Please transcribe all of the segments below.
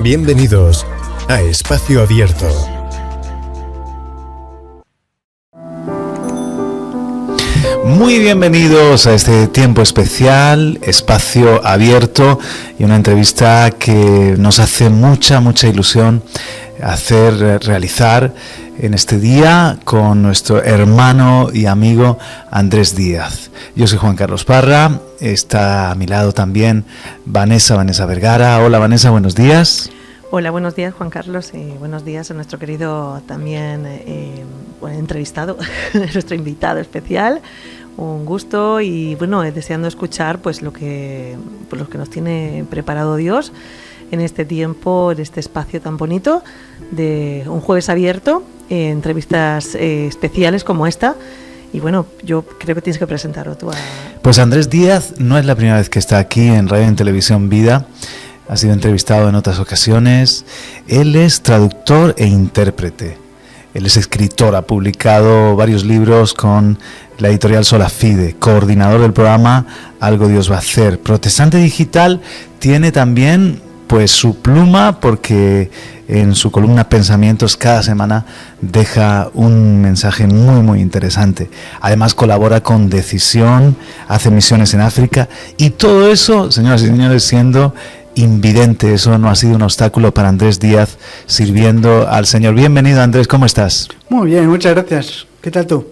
Bienvenidos a Espacio Abierto. Muy bienvenidos a este tiempo especial, Espacio Abierto, y una entrevista que nos hace mucha ilusión realizar en este día con nuestro hermano y amigo Andrés Díaz. Yo soy Juan Carlos Parra, está a mi lado también Vanessa Vergara. Hola Vanessa, buenos días. Hola, buenos días Juan Carlos y buenos días a nuestro querido también entrevistado, nuestro invitado especial. Un gusto y bueno, deseando escuchar pues lo que nos tiene preparado Dios en este tiempo, en este espacio tan bonito de un jueves abierto, entrevistas especiales como esta. Y bueno, yo creo que tienes que presentarlo tú. Pues Andrés Díaz no es la primera vez que está aquí en Radio y Televisión Vida. Ha sido entrevistado en otras ocasiones. Él es traductor e intérprete. Él es escritor, ha publicado varios libros con la editorial Sola Fide, coordinador del programa Algo Dios va a hacer. Protestante Digital tiene también pues su pluma, porque en su columna Pensamientos cada semana deja un mensaje muy interesante. Además colabora con Decisión, hace misiones en África y todo eso, señoras y señores, siendo invidente. Eso no ha sido un obstáculo para Andrés Díaz sirviendo al Señor. Bienvenido Andrés, ¿cómo estás? Muy bien, muchas gracias. ¿Qué tal tú?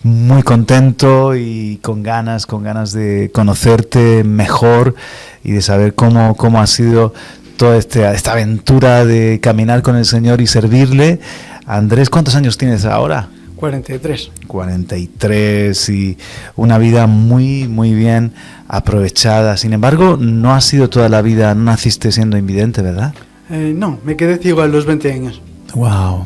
Muy contento y con ganas de conocerte mejor y de saber cómo ha sido toda esta aventura de caminar con el Señor y servirle. Andrés, ¿cuántos años tienes ahora? 43. 43 y una vida muy bien aprovechada. Sin embargo, no ha sido toda la vida, no naciste siendo invidente, ¿verdad? No, me quedé ciego a los 20 años. Wow.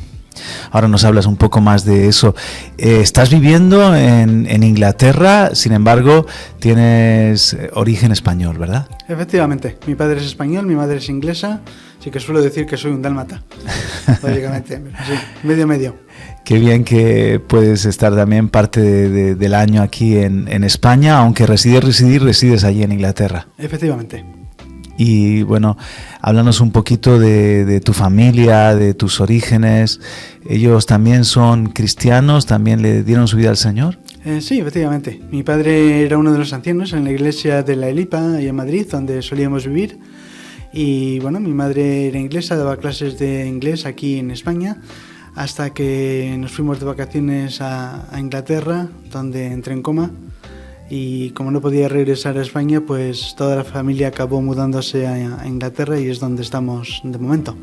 Ahora nos hablas un poco más de eso. Estás viviendo en Inglaterra, sin embargo, tienes origen español, ¿verdad? Efectivamente, mi padre es español, mi madre es inglesa, así que suelo decir que soy un dálmata, lógicamente, sí, medio. Qué bien que puedes estar también parte del año aquí en España, aunque resides allí en Inglaterra. Efectivamente. Y bueno, háblanos un poquito de tu familia, de tus orígenes. ¿Ellos también son cristianos? ¿También le dieron su vida al Señor? Sí, efectivamente. Mi padre era uno de los ancianos en la iglesia de la Elipa, ahí en Madrid, donde solíamos vivir. Y bueno, mi madre era inglesa, daba clases de inglés aquí en España, hasta que nos fuimos de vacaciones a Inglaterra, donde entré en coma. Y como no podía regresar a España, pues toda la familia acabó mudándose a Inglaterra y es donde estamos de momento.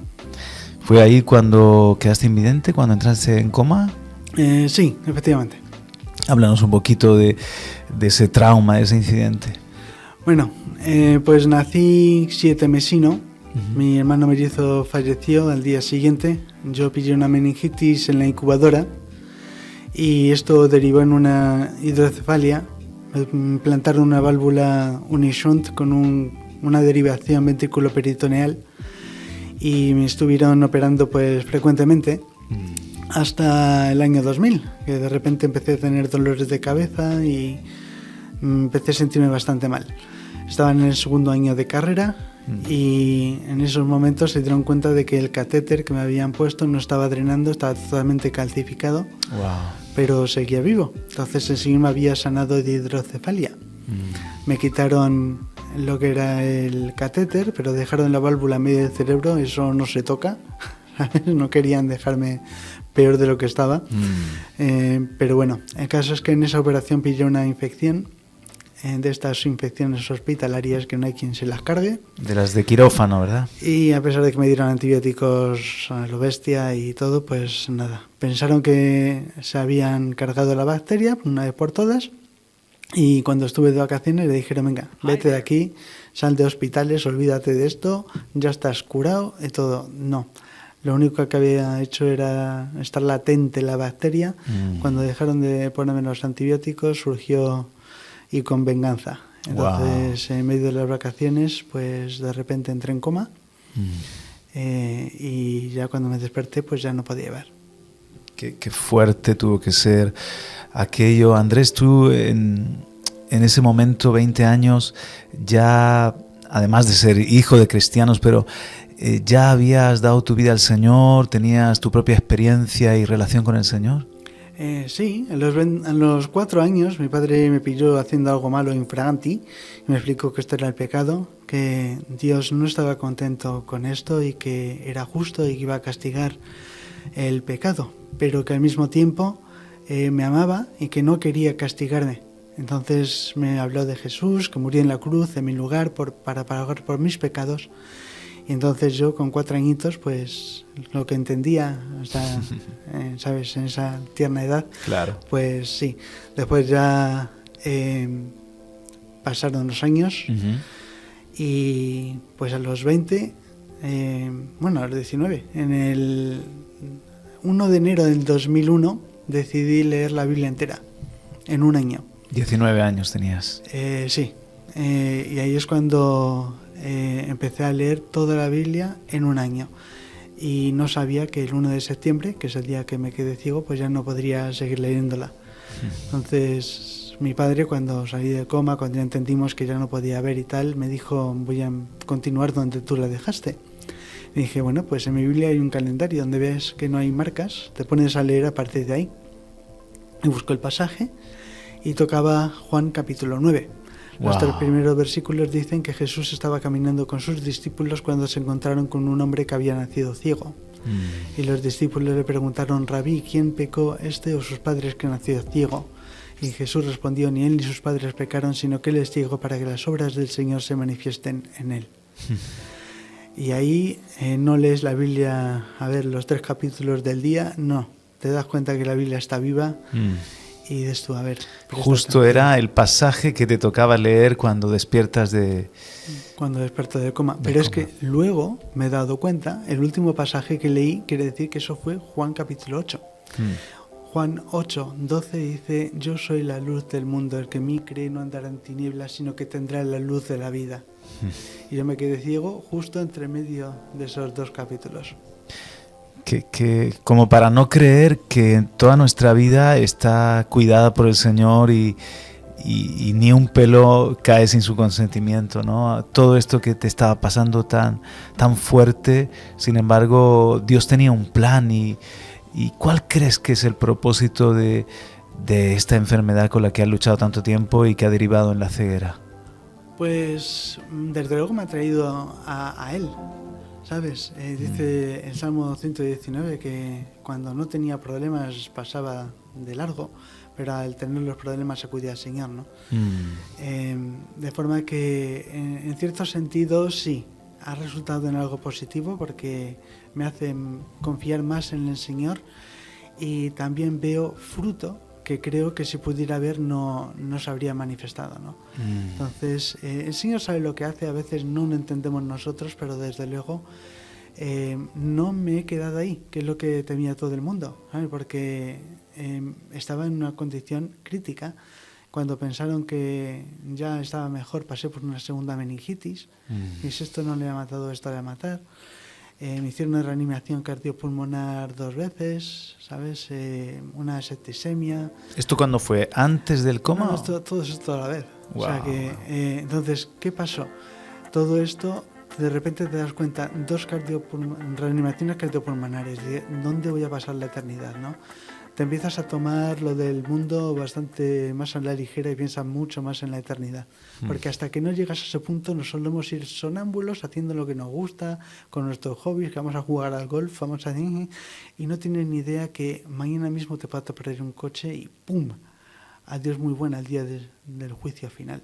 ¿Fue ahí cuando quedaste invidente, cuando entraste en coma? Sí, efectivamente. Háblanos un poquito de ese trauma, de ese incidente. Bueno, pues nací 7 mesino. Uh-huh. Mi hermano mellizo falleció al día siguiente. Yo pillé una meningitis en la incubadora y esto derivó en una hidrocefalia. Me implantaron una válvula unishunt con una derivación ventrículo-peritoneal y me estuvieron operando pues frecuentemente hasta el año 2000, que de repente empecé a tener dolores de cabeza y empecé a sentirme bastante mal. Estaba en el segundo año de carrera y en esos momentos se dieron cuenta de que el catéter que me habían puesto no estaba drenando, estaba totalmente calcificado. Wow. Pero seguía vivo. Entonces el Señor me había sanado de hidrocefalia. Me quitaron lo que era el catéter, pero dejaron la válvula en medio del cerebro. Eso no se toca. No querían dejarme peor de lo que estaba. Pero bueno, el caso es que en esa operación pillé una infección, de estas infecciones hospitalarias que no hay quien se las cargue. De las de quirófano, ¿verdad? Y a pesar de que me dieron antibióticos a lo bestia y todo, pues nada. Pensaron que se habían cargado la bacteria una vez por todas y cuando estuve de vacaciones le dijeron, venga, vete de aquí, sal de hospitales, olvídate de esto, ya estás curado y todo. No, lo único que había hecho era estar latente la bacteria. Cuando dejaron de ponerme los antibióticos surgió y con venganza. Entonces, wow. En medio de las vacaciones, pues de repente entré en coma y ya cuando me desperté, pues ya no podía ver. Qué fuerte tuvo que ser aquello. Andrés, tú en ese momento, 20 años, ya, además de ser hijo de cristianos, pero ¿ya habías dado tu vida al Señor? ¿Tenías tu propia experiencia y relación con el Señor? Sí, a los 4 años mi padre me pilló haciendo algo malo infraganti y me explicó que esto era el pecado, que Dios no estaba contento con esto y que era justo y que iba a castigar el pecado, pero que al mismo tiempo me amaba y que no quería castigarme. Entonces me habló de Jesús, que murió en la cruz en mi lugar para pagar por mis pecados. Y entonces yo con 4 añitos, pues lo que entendía, hasta, ¿sabes?, en esa tierna edad, Claro. pues sí. Después ya pasaron los años y pues a los 20, a los 19, en el 1 de enero del 2001 decidí leer la Biblia entera en un año. 19 años tenías. Sí, y ahí es cuando empecé a leer toda la Biblia en un año. Y no sabía que el 1 de septiembre, que es el día que me quedé ciego, pues ya no podría seguir leyéndola. Entonces mi padre, cuando salí de coma, cuando ya entendimos que ya no podía ver y tal, me dijo: voy a continuar donde tú la dejaste. Y dije: bueno, pues en mi Biblia hay un calendario donde ves que no hay marcas, te pones a leer a partir de ahí. Y busco el pasaje y tocaba Juan capítulo 9. Los 3 primeros versículos dicen que Jesús estaba caminando con sus discípulos cuando se encontraron con un hombre que había nacido ciego. Y los discípulos le preguntaron: Rabí, ¿quién pecó, este o sus padres, que nació ciego? Y Jesús respondió: ni él ni sus padres pecaron, sino que él es ciego para que las obras del Señor se manifiesten en él. Y ahí no lees la Biblia, a ver, los 3 capítulos del día, no. Te das cuenta que la Biblia está viva. Y dices tú, a ver... Justo era el pasaje que te tocaba leer cuando despiertas de... Cuando despierto del coma. Pero es que luego me he dado cuenta, el último pasaje que leí quiere decir que eso fue Juan capítulo 8. Juan 8, 12 dice: yo soy la luz del mundo, el que en mí cree no andará en tinieblas, sino que tendrá la luz de la vida. Y yo me quedé ciego justo entre medio de esos 2 capítulos. Que como para no creer que toda nuestra vida está cuidada por el Señor y ni un pelo cae sin su consentimiento, ¿no? Todo esto que te estaba pasando tan fuerte, sin embargo, Dios tenía un plan. ¿Y cuál crees que es el propósito de esta enfermedad con la que has luchado tanto tiempo y que ha derivado en la ceguera? Pues desde luego me ha traído a Él. ¿Sabes? Dice el Salmo 119 que cuando no tenía problemas pasaba de largo, pero al tener los problemas acudía al Señor, ¿no? De forma que en cierto sentido sí, ha resultado en algo positivo porque me hace confiar más en el Señor y también veo fruto que creo que si pudiera ver no se habría manifestado, ¿no? Entonces, el Señor sabe lo que hace, a veces no lo entendemos nosotros, pero desde luego no me he quedado ahí, que es lo que temía todo el mundo, ¿sabes? Porque estaba en una condición crítica. Cuando pensaron que ya estaba mejor, pasé por una segunda meningitis, y si esto no le ha matado, esto le va a matar. Me hicieron una reanimación cardiopulmonar 2 veces, ¿sabes? Una septicemia. ¿Esto cuándo fue? ¿Antes del coma? No, todo esto a la vez. Wow. O sea que, entonces, ¿qué pasó? Todo esto, de repente te das cuenta, 2 reanimaciones cardiopulmonares, ¿dónde voy a pasar la eternidad, no? Te empiezas a tomar lo del mundo bastante más a la ligera y piensas mucho más en la eternidad. Porque hasta que no llegas a ese punto nos solemos ir sonámbulos haciendo lo que nos gusta, con nuestros hobbies, que vamos a jugar al golf, vamos a... y no tienes ni idea que mañana mismo te puede perder un coche y ¡pum! Adiós muy buena el día del juicio final.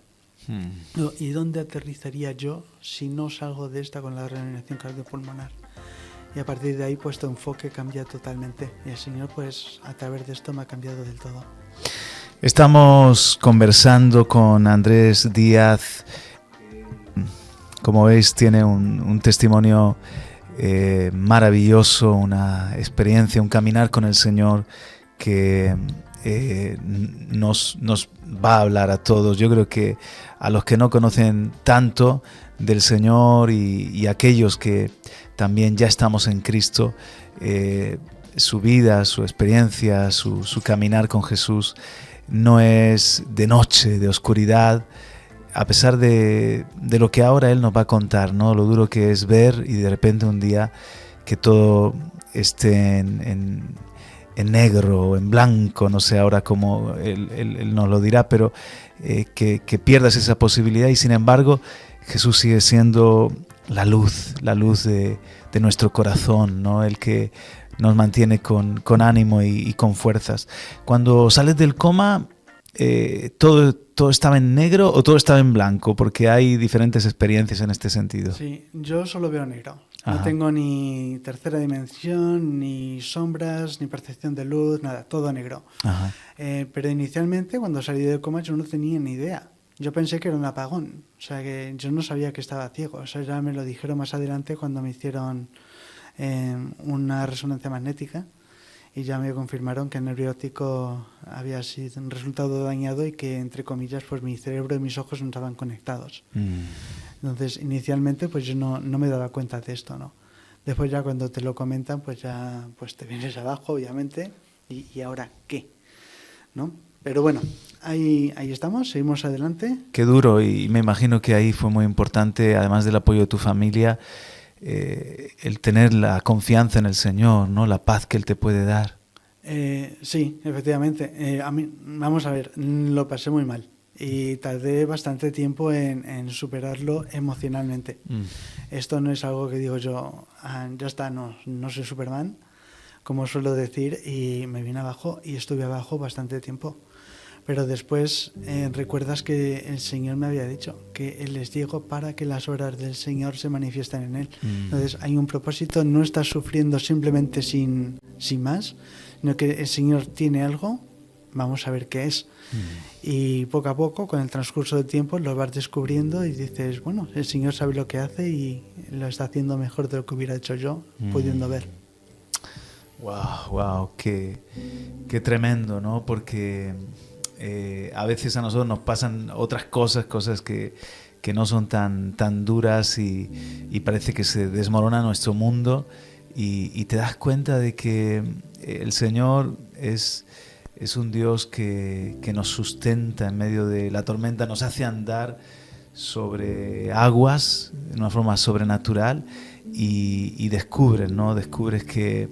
¿Y dónde aterrizaría yo si no salgo de esta con la reanimación cardiopulmonar? Y a partir de ahí, pues tu enfoque cambia totalmente. Y el Señor, pues a través de esto me ha cambiado del todo. Estamos conversando con Andrés Díaz. Como veis, tiene un testimonio maravilloso, una experiencia, un caminar con el Señor que nos va a hablar a todos. Yo creo que a los que no conocen tanto del Señor y aquellos que también ya estamos en Cristo, su vida, su experiencia, su caminar con Jesús no es de noche, de oscuridad. a pesar de lo que ahora él nos va a contar, ¿no? Lo duro que es ver y de repente un día que todo esté en negro o en blanco, no sé ahora cómo él nos lo dirá, pero que pierdas esa posibilidad, y sin embargo Jesús sigue siendo la luz de nuestro corazón, ¿no? El que nos mantiene con ánimo y con fuerzas. Cuando sales del coma, ¿todo estaba en negro o todo estaba en blanco? Porque hay diferentes experiencias en este sentido. Sí, yo solo veo negro. Ajá. No tengo ni tercera dimensión, ni sombras, ni percepción de luz, nada, todo negro. Ajá. Pero inicialmente, cuando salí del coma, yo no tenía ni idea. Yo pensé que era un apagón, o sea que yo no sabía que estaba ciego. O sea, ya me lo dijeron más adelante cuando me hicieron una resonancia magnética y ya me confirmaron que el nervio óptico había sido un resultado dañado y que, entre comillas, pues mi cerebro y mis ojos no estaban conectados. Entonces, inicialmente, pues yo no me daba cuenta de esto, ¿no? Después ya cuando te lo comentan, pues ya pues te vienes abajo, obviamente, y ¿ahora qué? ¿No? Pero bueno, ahí estamos, seguimos adelante. Qué duro, y me imagino que ahí fue muy importante, además del apoyo de tu familia, el tener la confianza en el Señor, ¿no? La paz que Él te puede dar. Sí, efectivamente. A mí, vamos a ver, lo pasé muy mal y tardé bastante tiempo en superarlo emocionalmente. Esto no es algo que digo yo, ya está, no soy Superman, como suelo decir, y me vine abajo y estuve abajo bastante tiempo. Pero después recuerdas que el Señor me había dicho que Él es ciego para que las obras del Señor se manifiesten en Él. Entonces hay un propósito, no estás sufriendo simplemente sin más, sino que el Señor tiene algo, vamos a ver qué es. Y poco a poco, con el transcurso del tiempo, lo vas descubriendo y dices, bueno, el Señor sabe lo que hace y lo está haciendo mejor de lo que hubiera hecho yo, pudiendo ver. Wow, qué tremendo, ¿no? Porque a veces a nosotros nos pasan otras cosas que no son tan duras y parece que se desmorona nuestro mundo, y te das cuenta de que el Señor es un Dios que nos sustenta en medio de la tormenta, nos hace andar sobre aguas de una forma sobrenatural, y descubres, ¿no? Descubres que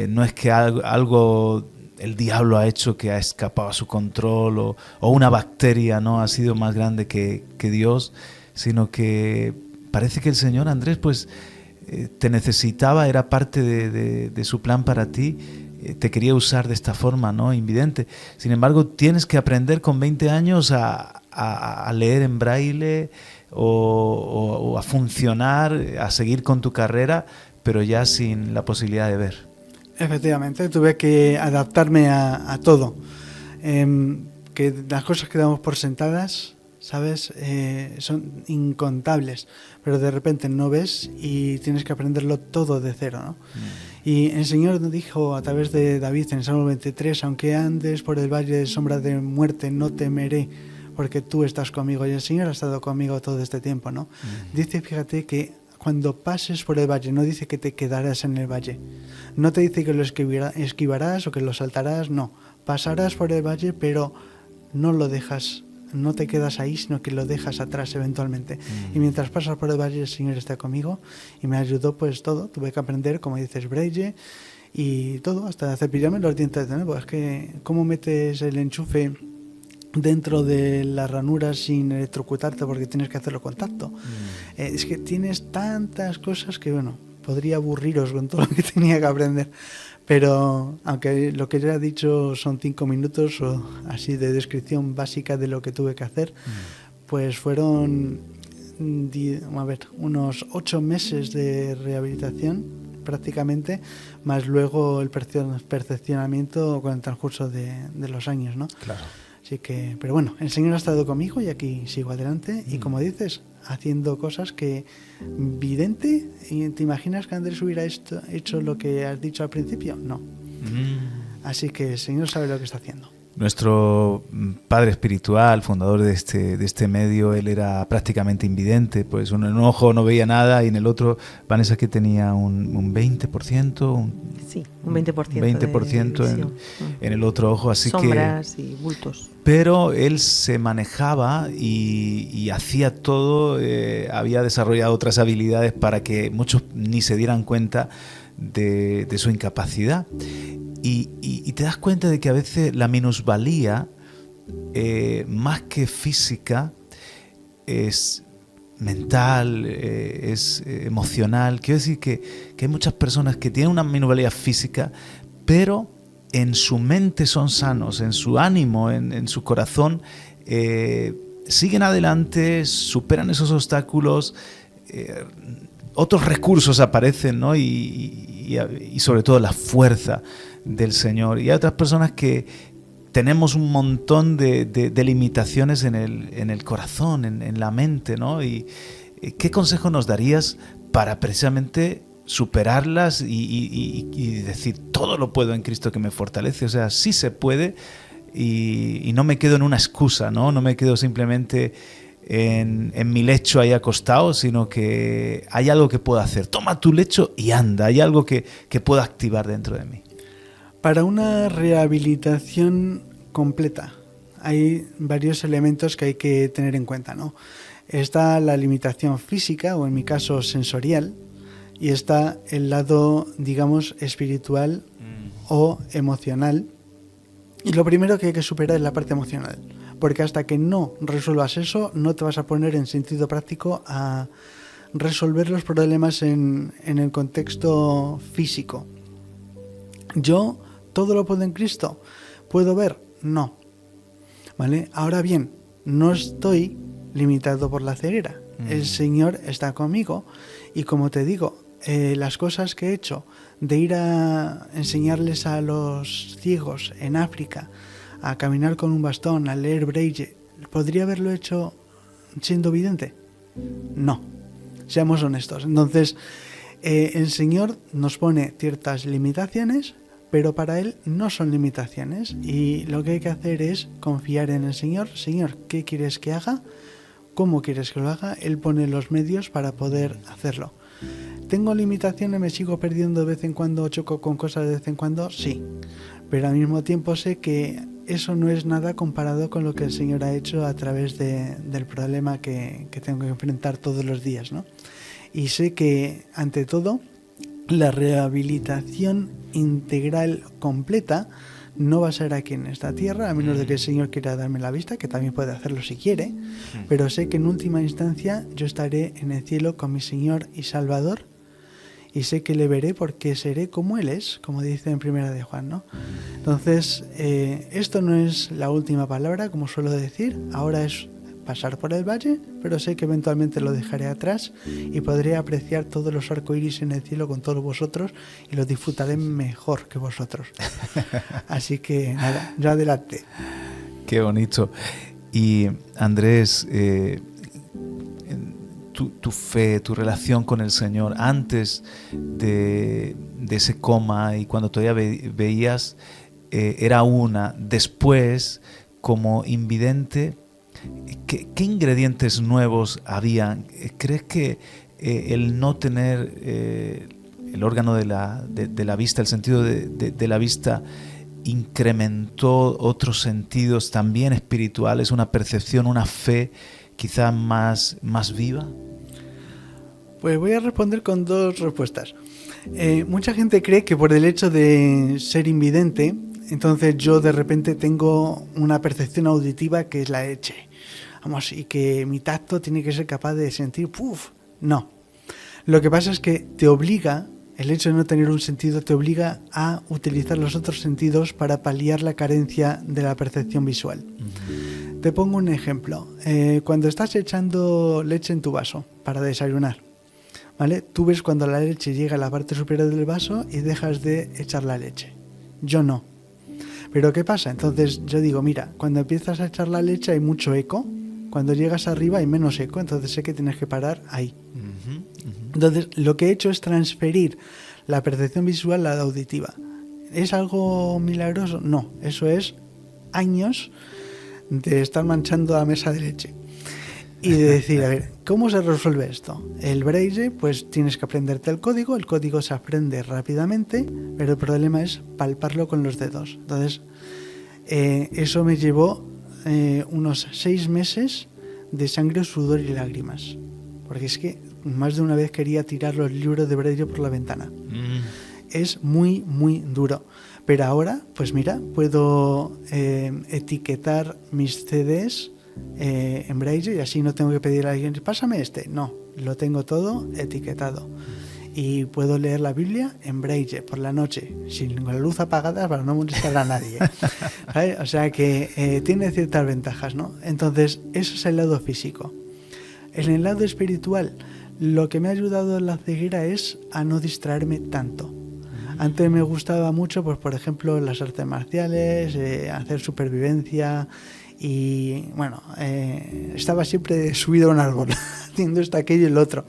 no es que algo el diablo ha hecho que ha escapado a su control, o una bacteria, ¿no? Ha sido más grande que Dios, sino que parece que el Señor, Andrés, pues te necesitaba, era parte de su plan para ti, te quería usar de esta forma, ¿no? Invidente. Sin embargo, tienes que aprender con 20 años a leer en braille o a funcionar, a seguir con tu carrera, pero ya sin la posibilidad de ver. Efectivamente, tuve que adaptarme a todo. Que las cosas que damos por sentadas, ¿sabes? Son incontables, pero de repente no ves y tienes que aprenderlo todo de cero, ¿no? Y el Señor nos dijo a través de David en Salmo 23, aunque andes por el valle de sombra de muerte, no temeré, porque tú estás conmigo. Y el Señor ha estado conmigo todo este tiempo, ¿no? Dice, fíjate, que cuando pases por el valle, no dice que te quedarás en el valle, no te dice que lo esquivarás o que lo saltarás, no, pasarás por el valle, pero no lo dejas, no te quedas ahí, sino que lo dejas atrás eventualmente. Y mientras pasas por el valle, el Señor está conmigo y me ayudó pues todo. Tuve que aprender, como dices, braille y todo, hasta cepillarme los dientes de nuevo. Es que cómo metes el enchufe dentro de la ranura sin electrocutarte, porque tienes que hacerlo con tacto. Es que tienes tantas cosas que, bueno, podría aburriros con todo lo que tenía que aprender, pero aunque lo que ya he dicho son 5 minutos o así de descripción básica de lo que tuve que hacer, pues fueron unos 8 meses de rehabilitación prácticamente, más luego el perfeccionamiento con el transcurso de los años, ¿no? Claro. Así que, pero bueno, el Señor ha estado conmigo y aquí sigo adelante y, como dices, haciendo cosas que vidente. ¿Te imaginas que Andrés hubiera hecho lo que has dicho al principio? No. Así que el Señor sabe lo que está haciendo. Nuestro padre espiritual, fundador de este medio, él era prácticamente invidente, pues en un ojo no veía nada y en el otro, Vanessa, que tenía un 20%, sí, un 20%, 20% en el otro ojo, así sombras y bultos. Pero él se manejaba y hacía todo, había desarrollado otras habilidades para que muchos ni se dieran cuenta de su incapacidad. Y te das cuenta de que a veces la minusvalía, más que física, es mental, es emocional. Quiero decir que hay muchas personas que tienen una minusvalía física, pero en su mente son sanos, en su ánimo, en su corazón, siguen adelante, superan esos obstáculos, otros recursos aparecen, ¿no? Y sobre todo la fuerza del Señor. Y hay otras personas que tenemos un montón de limitaciones en el corazón, en la mente, ¿no? Y ¿qué consejo nos darías para precisamente superarlas y decir, todo lo puedo en Cristo que me fortalece? O sea, sí se puede, y no me quedo en una excusa, ¿no? No me quedo simplemente en mi lecho ahí acostado, sino que hay algo que puedo hacer. Toma tu lecho y anda, hay algo que puedo activar dentro de mí. Para una rehabilitación completa hay varios elementos que hay que tener en cuenta, ¿no? Está la limitación física, o en mi caso sensorial, y está el lado, digamos, espiritual o emocional. Y lo primero que hay que superar es la parte emocional, porque hasta que no resuelvas eso, no te vas a poner en sentido práctico a resolver los problemas en el contexto físico. Yo todo lo puedo en Cristo. ¿Puedo ver? No. ¿Vale? Ahora bien, no estoy limitado por la ceguera. El Señor está conmigo. Y como te digo, las cosas que he hecho, de ir a enseñarles a los ciegos en África a caminar con un bastón, a leer Braille, ¿podría haberlo hecho siendo vidente? No. Seamos honestos. Entonces, el Señor nos pone ciertas limitaciones, pero para Él no son limitaciones, y lo que hay que hacer es confiar en el Señor. Señor, ¿qué quieres que haga? ¿Cómo quieres que lo haga? Él pone los medios para poder hacerlo. ¿Tengo limitaciones? ¿Me sigo perdiendo de vez en cuando? ¿Choco con cosas de vez en cuando? Sí, pero al mismo tiempo sé que eso no es nada comparado con lo que el Señor ha hecho a través del problema que tengo que enfrentar todos los días, ¿no? Y sé que, ante todo, la rehabilitación integral completa no va a ser aquí en esta tierra, a menos de que el Señor quiera darme la vista, que también puede hacerlo si quiere, pero sé que en última instancia yo estaré en el cielo con mi Señor y Salvador, y sé que le veré porque seré como Él es, como dice en Primera de Juan, ¿no? Entonces, esto no es la última palabra, como suelo decir, ahora es pasar por el valle, pero sé que eventualmente lo dejaré atrás y podré apreciar todos los arcoíris en el cielo con todos vosotros, y los disfrutaré mejor que vosotros. Así que nada, yo adelante. Qué bonito. Y Andrés, tu fe, tu relación con el Señor antes de ese coma y cuando todavía veías, era una. Después, como invidente, ¿qué ingredientes nuevos habían? ¿Crees que el no tener el órgano de la vista, el sentido de la vista, incrementó otros sentidos también espirituales, una percepción, una fe quizá más viva? Pues voy a responder con dos respuestas. Mucha gente cree que por el hecho de ser invidente, entonces yo de repente tengo una percepción auditiva que es la leche. Vamos, y que mi tacto tiene que ser capaz de sentir, ¡puf! No. Lo que pasa es que te obliga, el hecho de no tener un sentido te obliga a utilizar los otros sentidos para paliar la carencia de la percepción visual. Te pongo un ejemplo. Cuando estás echando leche en tu vaso para desayunar, ¿vale? Tú ves cuando la leche llega a la parte superior del vaso y dejas de echar la leche. Yo no. ¿Pero qué pasa? Entonces yo digo, mira, cuando empiezas a echar la leche hay mucho eco, cuando llegas arriba hay menos eco, entonces sé que tienes que parar ahí. Entonces lo que he hecho es transferir la percepción visual a la auditiva. ¿Es algo milagroso? No, eso es años de estar manchando la mesa de leche. Y de decir, a ver, ¿cómo se resuelve esto? El Braille, pues tienes que aprenderte el código se aprende rápidamente, pero el problema es palparlo con los dedos. Entonces, eso me llevó unos 6 meses de sangre, sudor y lágrimas. Porque es que más de una vez quería tirar los libros de Braille por la ventana. Es muy, muy duro. Pero ahora, pues mira, puedo etiquetar mis CDs en Braille y así no tengo que pedir a alguien, pásame este. No, lo tengo todo etiquetado. Y puedo leer la Biblia en Braille por la noche, con la luz apagada para no molestar a nadie. ¿Sabes? O sea que tiene ciertas ventajas, ¿no? Entonces, eso es el lado físico. En el lado espiritual, lo que me ha ayudado en la ceguera es a no distraerme tanto. Antes me gustaba mucho, pues por ejemplo, las artes marciales, hacer supervivencia y bueno, estaba siempre subido a un árbol, haciendo esto, aquello y lo otro.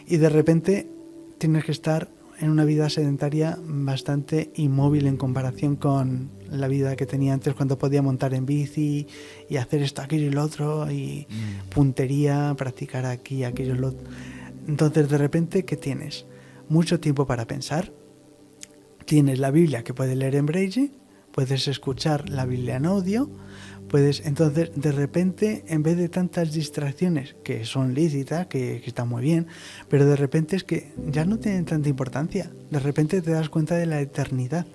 Y de repente tienes que estar en una vida sedentaria bastante inmóvil en comparación con la vida que tenía antes, cuando podía montar en bici y hacer esto, aquello y lo otro, y puntería, practicar aquí, aquello y lo otro. Entonces de repente, ¿qué tienes? Mucho tiempo para pensar. Tienes la Biblia que puedes leer en Braille, puedes escuchar la Biblia en audio, entonces de repente, en vez de tantas distracciones que son lícitas, que están muy bien, pero de repente es que ya no tienen tanta importancia. De repente te das cuenta de la eternidad.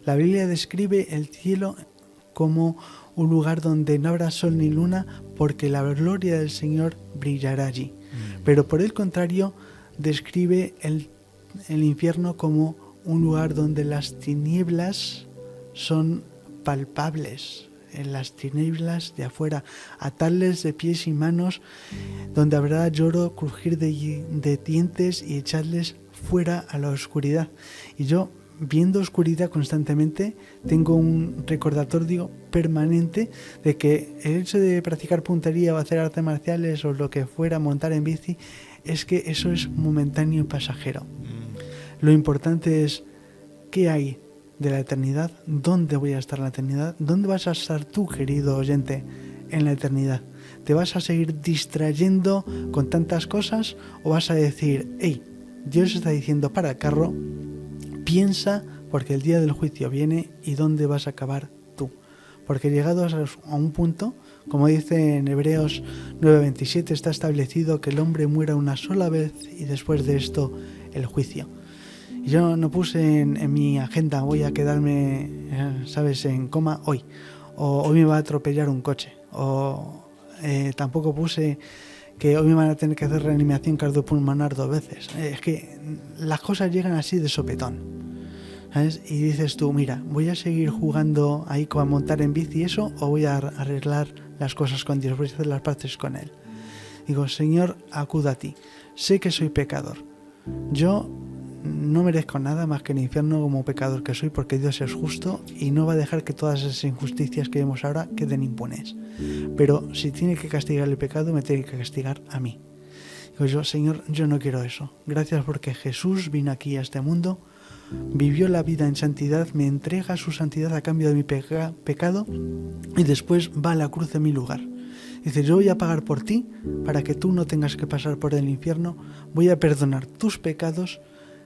La Biblia describe el cielo como un lugar donde no habrá sol ni luna, porque la gloria del Señor brillará allí. Pero por el contrario, describe el infierno como un lugar donde las tinieblas son palpables, en las tinieblas de afuera, atarles de pies y manos, donde habrá lloro, crujir de dientes y echarles fuera a la oscuridad. Y yo, viendo oscuridad constantemente, tengo un recordatorio permanente de que el hecho de practicar puntería o hacer artes marciales o lo que fuera, montar en bici, es que eso es momentáneo y pasajero. Lo importante es qué hay de la eternidad, dónde voy a estar en la eternidad, dónde vas a estar tú, querido oyente, en la eternidad. ¿Te vas a seguir distrayendo con tantas cosas o vas a decir, hey, Dios está diciendo para el carro, piensa porque el día del juicio viene y dónde vas a acabar tú? Porque llegados a un punto, como dice en Hebreos 9:27, está establecido que el hombre muera una sola vez y después de esto el juicio. Yo no puse en mi agenda, voy a quedarme, ¿sabes?, en coma hoy, o hoy me va a atropellar un coche, o tampoco puse que hoy me van a tener que hacer reanimación cardiopulmonar 2 veces. Es que las cosas llegan así de sopetón, ¿sabes? Y dices tú, mira, ¿voy a seguir jugando ahí con a montar en bici eso, o voy a arreglar las cosas con Dios, voy a hacer las paces con Él? Digo, Señor, acudo a ti, sé que soy pecador, yo no merezco nada más que el infierno como pecador que soy, porque Dios es justo y no va a dejar que todas esas injusticias que vemos ahora queden impunes. Pero si tiene que castigar el pecado, me tiene que castigar a mí. Digo yo, Señor, yo no quiero eso. Gracias porque Jesús vino aquí a este mundo, vivió la vida en santidad, me entrega su santidad a cambio de mi pecado y después va a la cruz en mi lugar. Dice, yo voy a pagar por ti para que tú no tengas que pasar por el infierno, voy a perdonar tus pecados,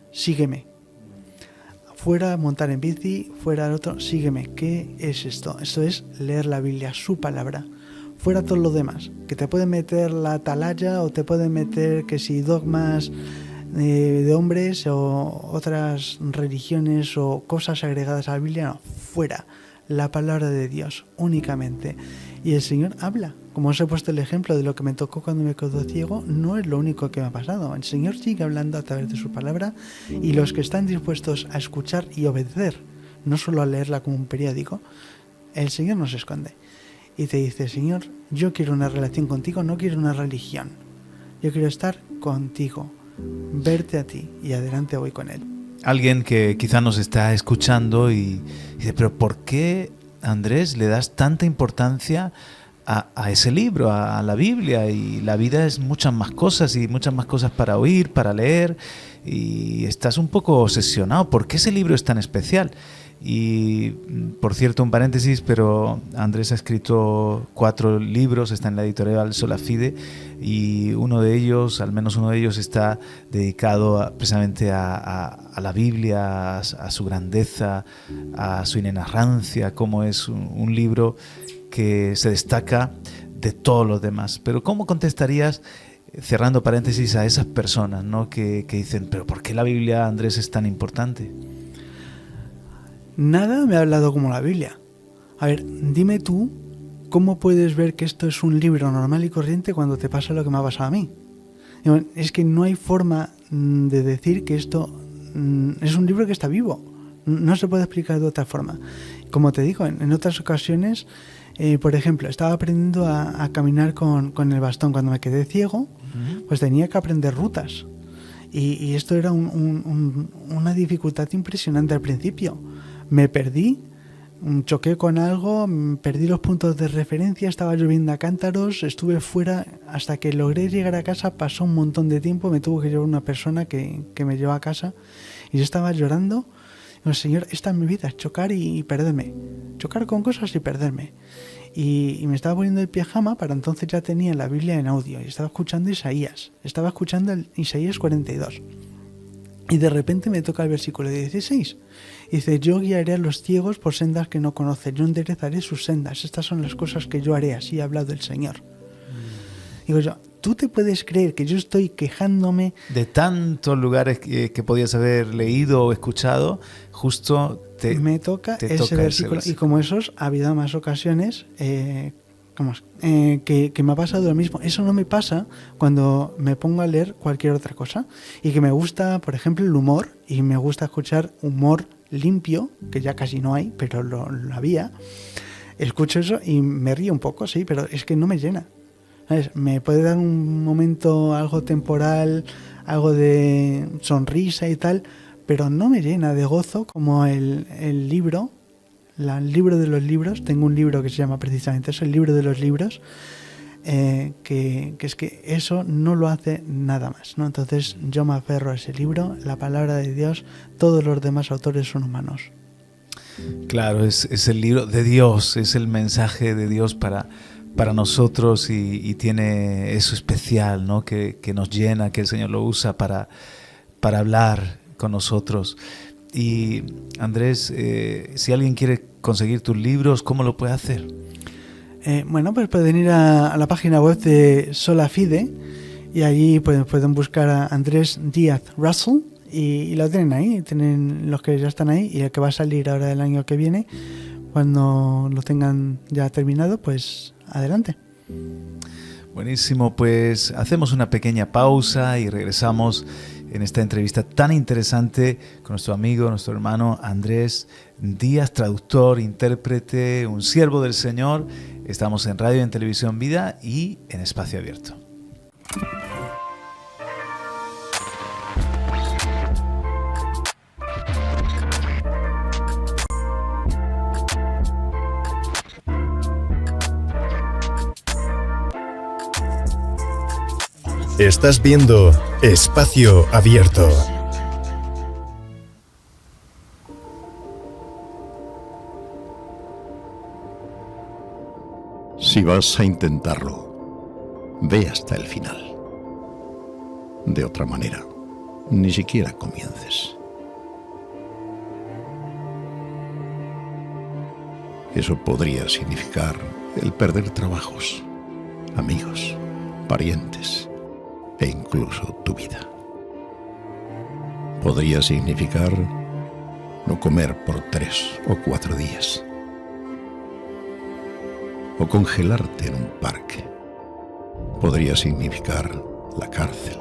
sígueme. Fuera montar en bici, fuera el otro, sígueme. ¿Qué es esto? Esto es leer la Biblia, su palabra. Fuera todo lo demás, que te pueden meter la atalaya o te pueden meter que si dogmas de hombres o otras religiones o cosas agregadas a la Biblia, no, fuera. La palabra de Dios únicamente. Y el Señor habla. Como os he puesto el ejemplo de lo que me tocó cuando me quedé ciego, no es lo único que me ha pasado. El Señor sigue hablando a través de su palabra, y los que están dispuestos a escuchar y obedecer, no solo a leerla como un periódico, el Señor no se esconde. Y te dice, Señor, yo quiero una relación contigo, no quiero una religión. Yo quiero estar contigo, verte a ti, y adelante voy con Él. Alguien que quizá nos está escuchando y dice, pero ¿por qué, Andrés, le das tanta importancia a ese libro, a la Biblia? Y la vida es muchas más cosas y muchas más cosas para oír, para leer, y estás un poco obsesionado. ¿Por qué ese libro es tan especial? Y, por cierto, un paréntesis, pero Andrés ha escrito 4 libros, está en la editorial Sola Fide, y uno de ellos, al menos uno de ellos, está dedicado precisamente a la Biblia, a su grandeza, a su inenarrancia, como es un libro que se destaca de todos los demás. Pero ¿cómo contestarías, cerrando paréntesis, a esas personas, ¿no?, que dicen, pero ¿por qué la Biblia, Andrés, es tan importante? Nada me ha hablado como la Biblia. A ver, dime tú, ¿cómo puedes ver que esto es un libro normal y corriente cuando te pasa lo que me ha pasado a mí? Es que no hay forma de decir que esto es un libro que está vivo. No se puede explicar de otra forma. Como te digo, en otras ocasiones, por ejemplo, estaba aprendiendo a caminar con el bastón. Cuando me quedé ciego, pues tenía que aprender rutas. Y esto era una dificultad impresionante al principio. Me perdí, choqué con algo, perdí los puntos de referencia, estaba lloviendo a cántaros, estuve fuera hasta que logré llegar a casa. Pasó un montón de tiempo, me tuvo que llevar una persona que me llevó a casa y yo estaba llorando. Digo, Señor, esta es mi vida, chocar y perderme, chocar con cosas y perderme. Y me estaba poniendo el pijama, para entonces ya tenía la Biblia en audio y estaba escuchando Isaías, el Isaías 42. Y de repente me toca el versículo 16. Dice, yo guiaré a los ciegos por sendas que no conocen, yo enderezaré sus sendas. Estas son las cosas que yo haré, así ha hablado el Señor. Digo yo, ¿tú te puedes creer que yo estoy quejándome? De tantos lugares que podías haber leído o escuchado, justo me toca ese versículo. Y como esos, ha habido más ocasiones que me ha pasado lo mismo. Eso no me pasa cuando me pongo a leer cualquier otra cosa. Y que me gusta, por ejemplo, el humor, y me gusta escuchar humor limpio, que ya casi no hay, pero lo había. Escucho eso y me río un poco, sí, pero es que no me llena. ¿Sabes? Me puede dar un momento algo temporal, algo de sonrisa y tal, pero no me llena de gozo como el libro. El libro de los libros. Tengo un libro que se llama precisamente eso, el libro de los libros, que es que eso no lo hace nada más, ¿no? Entonces yo me aferro a ese libro, la palabra de Dios. Todos los demás autores son humanos. Claro, es el libro de Dios, es el mensaje de Dios para nosotros, y tiene eso especial, ¿no?, que nos llena, que el Señor lo usa para hablar con nosotros. Y Andrés, si alguien quiere conseguir tus libros, ¿cómo lo puede hacer? Bueno, pues pueden ir a la página web de Sola Fide y allí pueden buscar a Andrés Díaz Russell y lo tienen ahí, tienen los que ya están ahí, y el que va a salir ahora el año que viene, cuando lo tengan ya terminado, pues adelante. Buenísimo, pues hacemos una pequeña pausa y regresamos en esta entrevista tan interesante con nuestro amigo, nuestro hermano Andrés Díaz, traductor, intérprete, un siervo del Señor. Estamos en Radio y en Televisión Vida y en Espacio Abierto. Estás viendo Espacio Abierto. Si vas a intentarlo, ve hasta el final. De otra manera, ni siquiera comiences. Eso podría significar el perder trabajos, amigos, parientes e incluso tu vida. Podría significar no comer por 3 o 4 días. O congelarte en un parque. Podría significar la cárcel.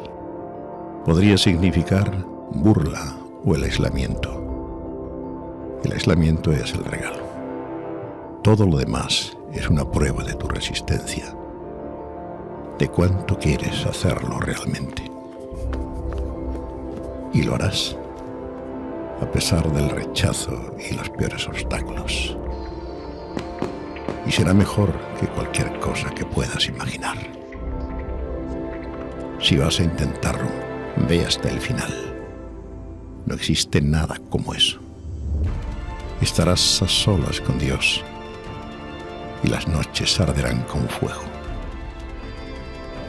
Podría significar burla o el aislamiento. El aislamiento es el regalo. Todo lo demás es una prueba de tu resistencia, de cuánto quieres hacerlo realmente. Y lo harás, a pesar del rechazo y los peores obstáculos. Y será mejor que cualquier cosa que puedas imaginar. Si vas a intentarlo, ve hasta el final. No existe nada como eso. Estarás a solas con Dios y las noches arderán como fuego.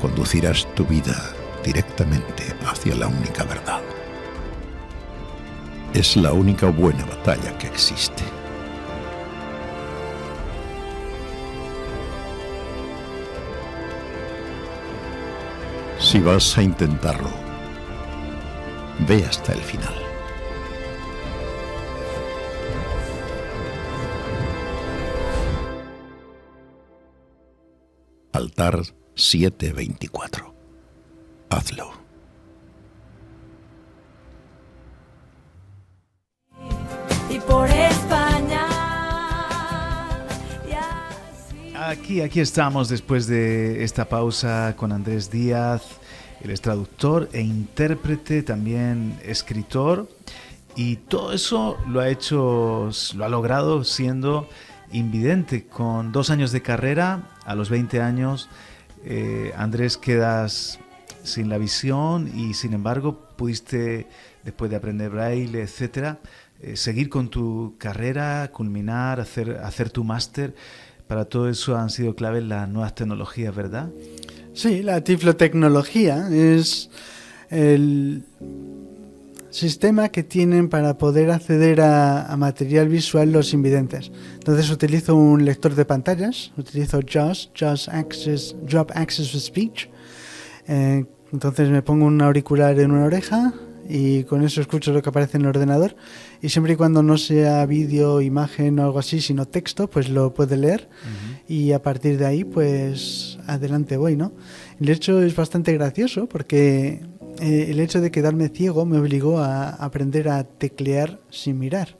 Conducirás tu vida directamente hacia la única verdad. Es la única buena batalla que existe. Si vas a intentarlo, ve hasta el final. Altar 724. Hazlo. Y por España. Aquí estamos después de esta pausa con Andrés Díaz. Él es traductor e intérprete, también escritor. Y todo eso lo ha logrado siendo invidente. Con 2 años de carrera, a los 20 años, Andrés, quedas sin la visión y sin embargo pudiste, después de aprender braille, etcétera, seguir con tu carrera, culminar, hacer tu máster. Para todo eso han sido claves las nuevas tecnologías, ¿verdad? Sí, la tiflotecnología es el sistema que tienen para poder acceder a material visual los invidentes. Entonces utilizo un lector de pantallas, utilizo JAWS Drop Access with Speech. Entonces me pongo un auricular en una oreja y con eso escucho lo que aparece en el ordenador, y siempre y cuando no sea vídeo, imagen o algo así, sino texto, pues lo puede leer. Y a partir de ahí pues adelante voy, ¿no? De hecho es bastante gracioso porque el hecho de quedarme ciego me obligó a aprender a teclear sin mirar,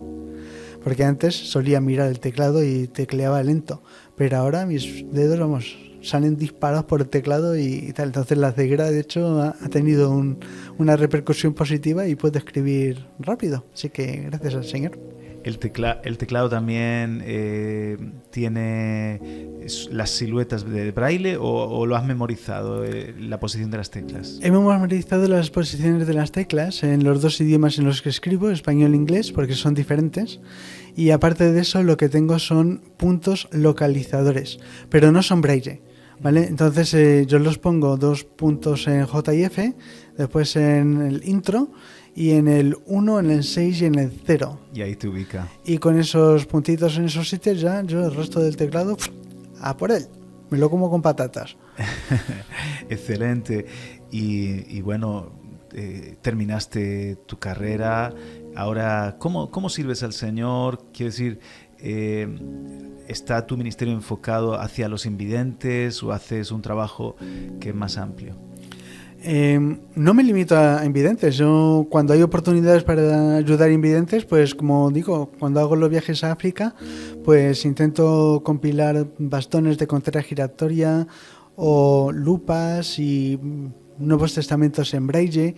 porque antes solía mirar el teclado y tecleaba lento, pero ahora mis dedos, salen disparados por el teclado y tal. Entonces la ceguera de hecho ha tenido una repercusión positiva y puedo escribir rápido, así que gracias al Señor. El teclado también tiene las siluetas de braille o lo has memorizado, la posición de las teclas. He memorizado las posiciones de las teclas en los 2 idiomas en los que escribo, español e inglés, porque son diferentes. Y aparte de eso, lo que tengo son puntos localizadores, pero no son braille, ¿vale? Entonces yo los pongo 2 puntos en JF, después en el intro, y en el 1, en el 6 y en el 0. Y ahí te ubica. Y con esos puntitos en esos sitios ya yo el resto del teclado, a por él. Me lo como con patatas. Excelente. Y bueno, terminaste tu carrera. Ahora, ¿cómo sirves al Señor? Quiero decir, ¿está tu ministerio enfocado hacia los invidentes o haces un trabajo que es más amplio? No me limito a invidentes. Yo, cuando hay oportunidades para ayudar a invidentes, pues como digo, cuando hago los viajes a África, pues intento compilar bastones de contera giratoria o lupas y nuevos testamentos en braille.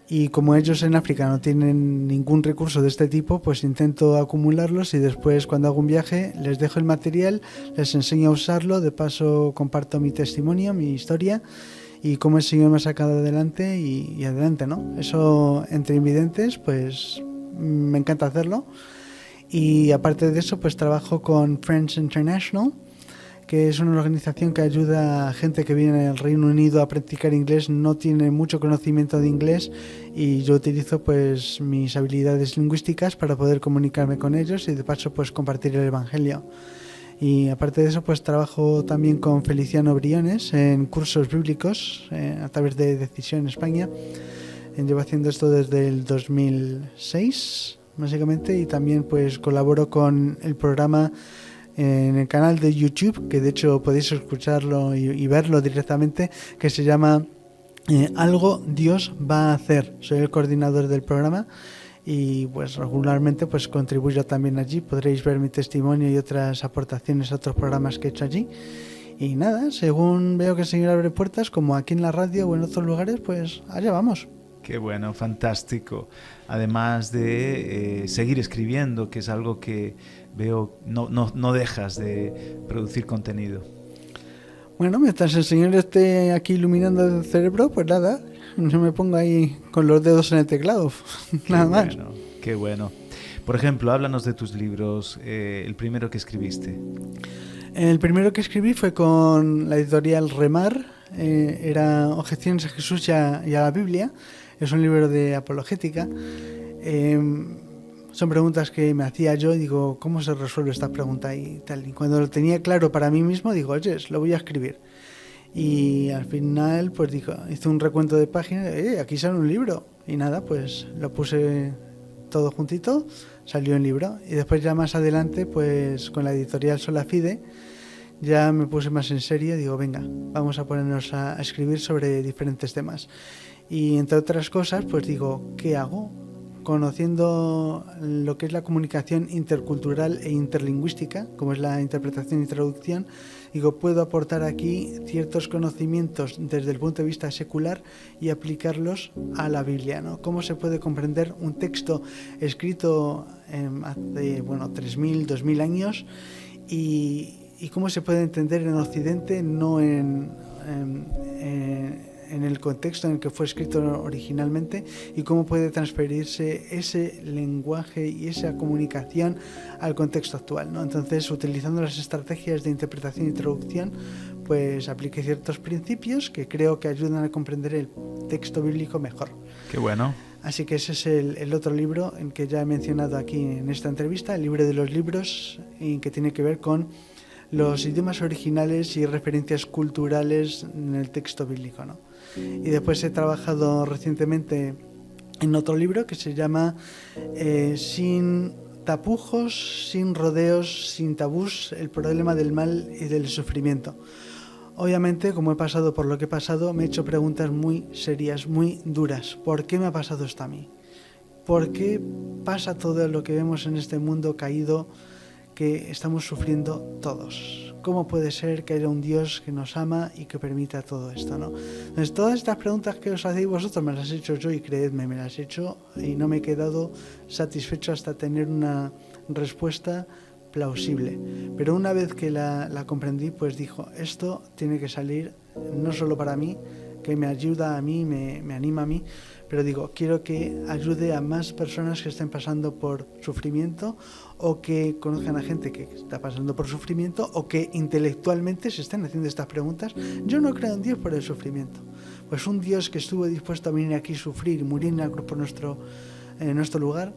Y como ellos en África no tienen ningún recurso de este tipo, pues intento acumularlos y después cuando hago un viaje les dejo el material, les enseño a usarlo, de paso comparto mi testimonio, mi historia y cómo el Señor me ha sacado adelante y adelante, ¿no? Eso entre invidentes, pues me encanta hacerlo. Y aparte de eso, pues trabajo con Friends International, que es una organización que ayuda a gente que viene del Reino Unido a practicar inglés, no tiene mucho conocimiento de inglés, y yo utilizo pues mis habilidades lingüísticas para poder comunicarme con ellos y de paso pues compartir el Evangelio. Y aparte de eso, pues trabajo también con Feliciano Briones en cursos bíblicos a través de Decisión España. Llevo haciendo esto desde el 2006, básicamente, y también pues colaboro con el programa en el canal de YouTube, que de hecho podéis escucharlo y verlo directamente, que se llama Algo Dios va a hacer. Soy el coordinador del programa y pues regularmente pues contribuyo también allí. Podréis ver mi testimonio y otras aportaciones a otros programas que he hecho allí. Y nada, según veo que el Señor abre puertas, como aquí en la radio o en otros lugares, pues allá vamos. Qué bueno, fantástico. Además de seguir escribiendo, que es algo que veo no dejas de producir contenido. Bueno, mientras el Señor esté aquí iluminando el cerebro, pues nada, yo me pongo ahí con los dedos en el teclado, nada más. Qué bueno. Por ejemplo, háblanos de tus libros, el primero que escribiste. El primero que escribí fue con la editorial Remar, era Objeciones a Jesús y a la Biblia. Es un libro de apologética. Son preguntas que me hacía yo y digo, ¿cómo se resuelve esta pregunta? Y tal. Y cuando lo tenía claro para mí mismo, digo, oye, lo voy a escribir. Y al final, pues hice un recuento de páginas, aquí sale un libro. Y nada, pues lo puse todo juntito, salió el libro. Y después ya más adelante, pues con la editorial Solafide, ya me puse más en serio, digo, venga, vamos a ponernos a escribir sobre diferentes temas. Y entre otras cosas, pues digo, ¿qué hago? Conociendo lo que es la comunicación intercultural e interlingüística, como es la interpretación y traducción, digo, puedo aportar aquí ciertos conocimientos desde el punto de vista secular y aplicarlos a la Biblia, ¿no? ¿Cómo se puede comprender un texto escrito hace 3.000, 2.000 años y cómo se puede entender en Occidente, no en el contexto en el que fue escrito originalmente, y cómo puede transferirse ese lenguaje y esa comunicación al contexto actual, ¿no? Entonces, utilizando las estrategias de interpretación y traducción, pues apliqué ciertos principios que creo que ayudan a comprender el texto bíblico mejor. Qué bueno. Así que ese es el otro libro en que ya he mencionado aquí en esta entrevista, el libro de los libros, y que tiene que ver con los idiomas originales y referencias culturales en el texto bíblico, ¿no? Y después he trabajado recientemente en otro libro que se llama Sin tapujos, sin rodeos, sin tabús, el problema del mal y del sufrimiento. Obviamente, como he pasado por lo que he pasado, me he hecho preguntas muy serias, muy duras. ¿Por qué me ha pasado esto a mí? ¿Por qué pasa todo lo que vemos en este mundo caído que estamos sufriendo todos? ¿Cómo puede ser que haya un Dios que nos ama y que permita todo esto, ¿no? Entonces, todas estas preguntas que os hacéis vosotros me las he hecho yo, y creedme, me las he hecho y no me he quedado satisfecho hasta tener una respuesta plausible. Pero una vez que la comprendí, pues dijo, esto tiene que salir no solo para mí, que me ayuda a mí, me anima a mí, pero digo, quiero que ayude a más personas que estén pasando por sufrimiento, o que conozcan a gente que está pasando por sufrimiento, o que intelectualmente se estén haciendo estas preguntas. Yo no creo en Dios por el sufrimiento. Pues un Dios que estuvo dispuesto a venir aquí a sufrir y morir en la cruz por nuestro lugar,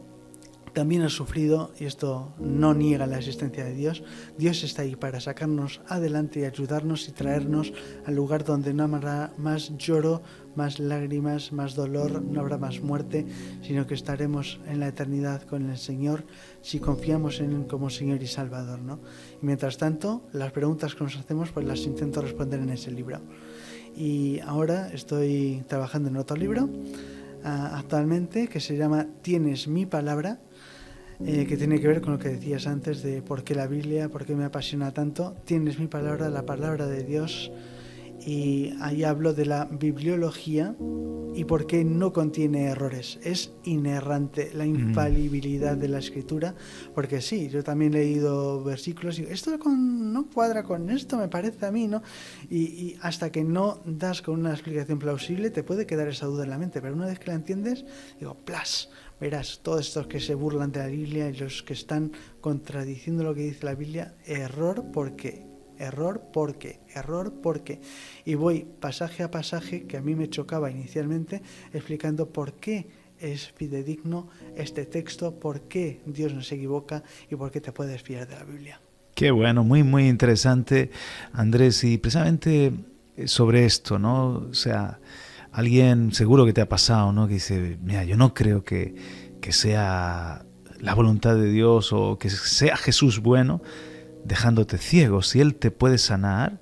también ha sufrido, y esto no niega la existencia de Dios. Dios está ahí para sacarnos adelante y ayudarnos y traernos al lugar donde no habrá más lloro, más lágrimas, más dolor, no habrá más muerte, sino que estaremos en la eternidad con el Señor si confiamos en Él como Señor y Salvador, ¿no? Y mientras tanto, las preguntas que nos hacemos, pues las intento responder en ese libro. Y ahora estoy trabajando en otro libro actualmente, que se llama Tienes mi palabra, que tiene que ver con lo que decías antes de por qué la Biblia, por qué me apasiona tanto. Tienes mi palabra, la palabra de Dios, y ahí hablo de la bibliología y por qué no contiene errores. Es inerrante la infalibilidad de la escritura, porque sí, yo también he leído versículos y digo, esto no cuadra con esto, me parece a mí, ¿no? Y hasta que no das con una explicación plausible te puede quedar esa duda en la mente, pero una vez que la entiendes, digo, ¡plas! Verás, todos estos que se burlan de la Biblia y los que están contradiciendo lo que dice la Biblia, error, ¿por qué? Error, ¿por qué? Error, ¿por qué? Y voy pasaje a pasaje, que a mí me chocaba inicialmente, explicando por qué es fidedigno este texto, por qué Dios no se equivoca y por qué te puedes fiar de la Biblia. Qué bueno, muy, muy interesante, Andrés, y precisamente sobre esto, ¿no? O sea, alguien seguro que te ha pasado, ¿no? Que dice, mira, yo no creo que sea la voluntad de Dios o que sea Jesús bueno dejándote ciego. Si Él te puede sanar,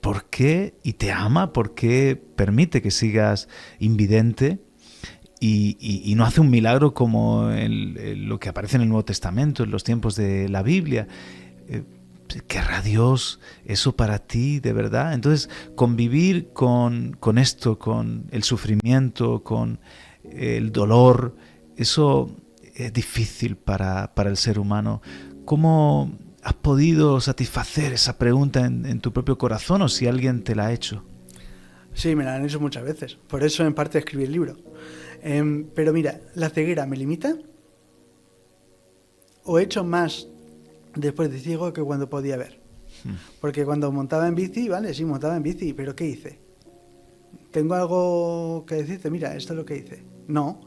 ¿por qué? Y te ama, ¿por qué permite que sigas invidente? Y no hace un milagro como lo que aparece en el Nuevo Testamento, en los tiempos de la Biblia. ¿Querrá Dios eso para ti de verdad? Entonces, convivir con esto, con el sufrimiento, con el dolor, eso es difícil para el ser humano. ¿Cómo has podido satisfacer esa pregunta en tu propio corazón, o si alguien te la ha hecho? Sí, me la han hecho muchas veces. Por eso, en parte, escribí el libro. Pero mira, ¿la ceguera me limita? o he hecho más después de ciego que cuando podía ver. Porque cuando montaba en bici, vale, sí, montaba en bici, pero ¿qué hice? ¿Tengo algo que decirte? Mira, esto es lo que hice. No.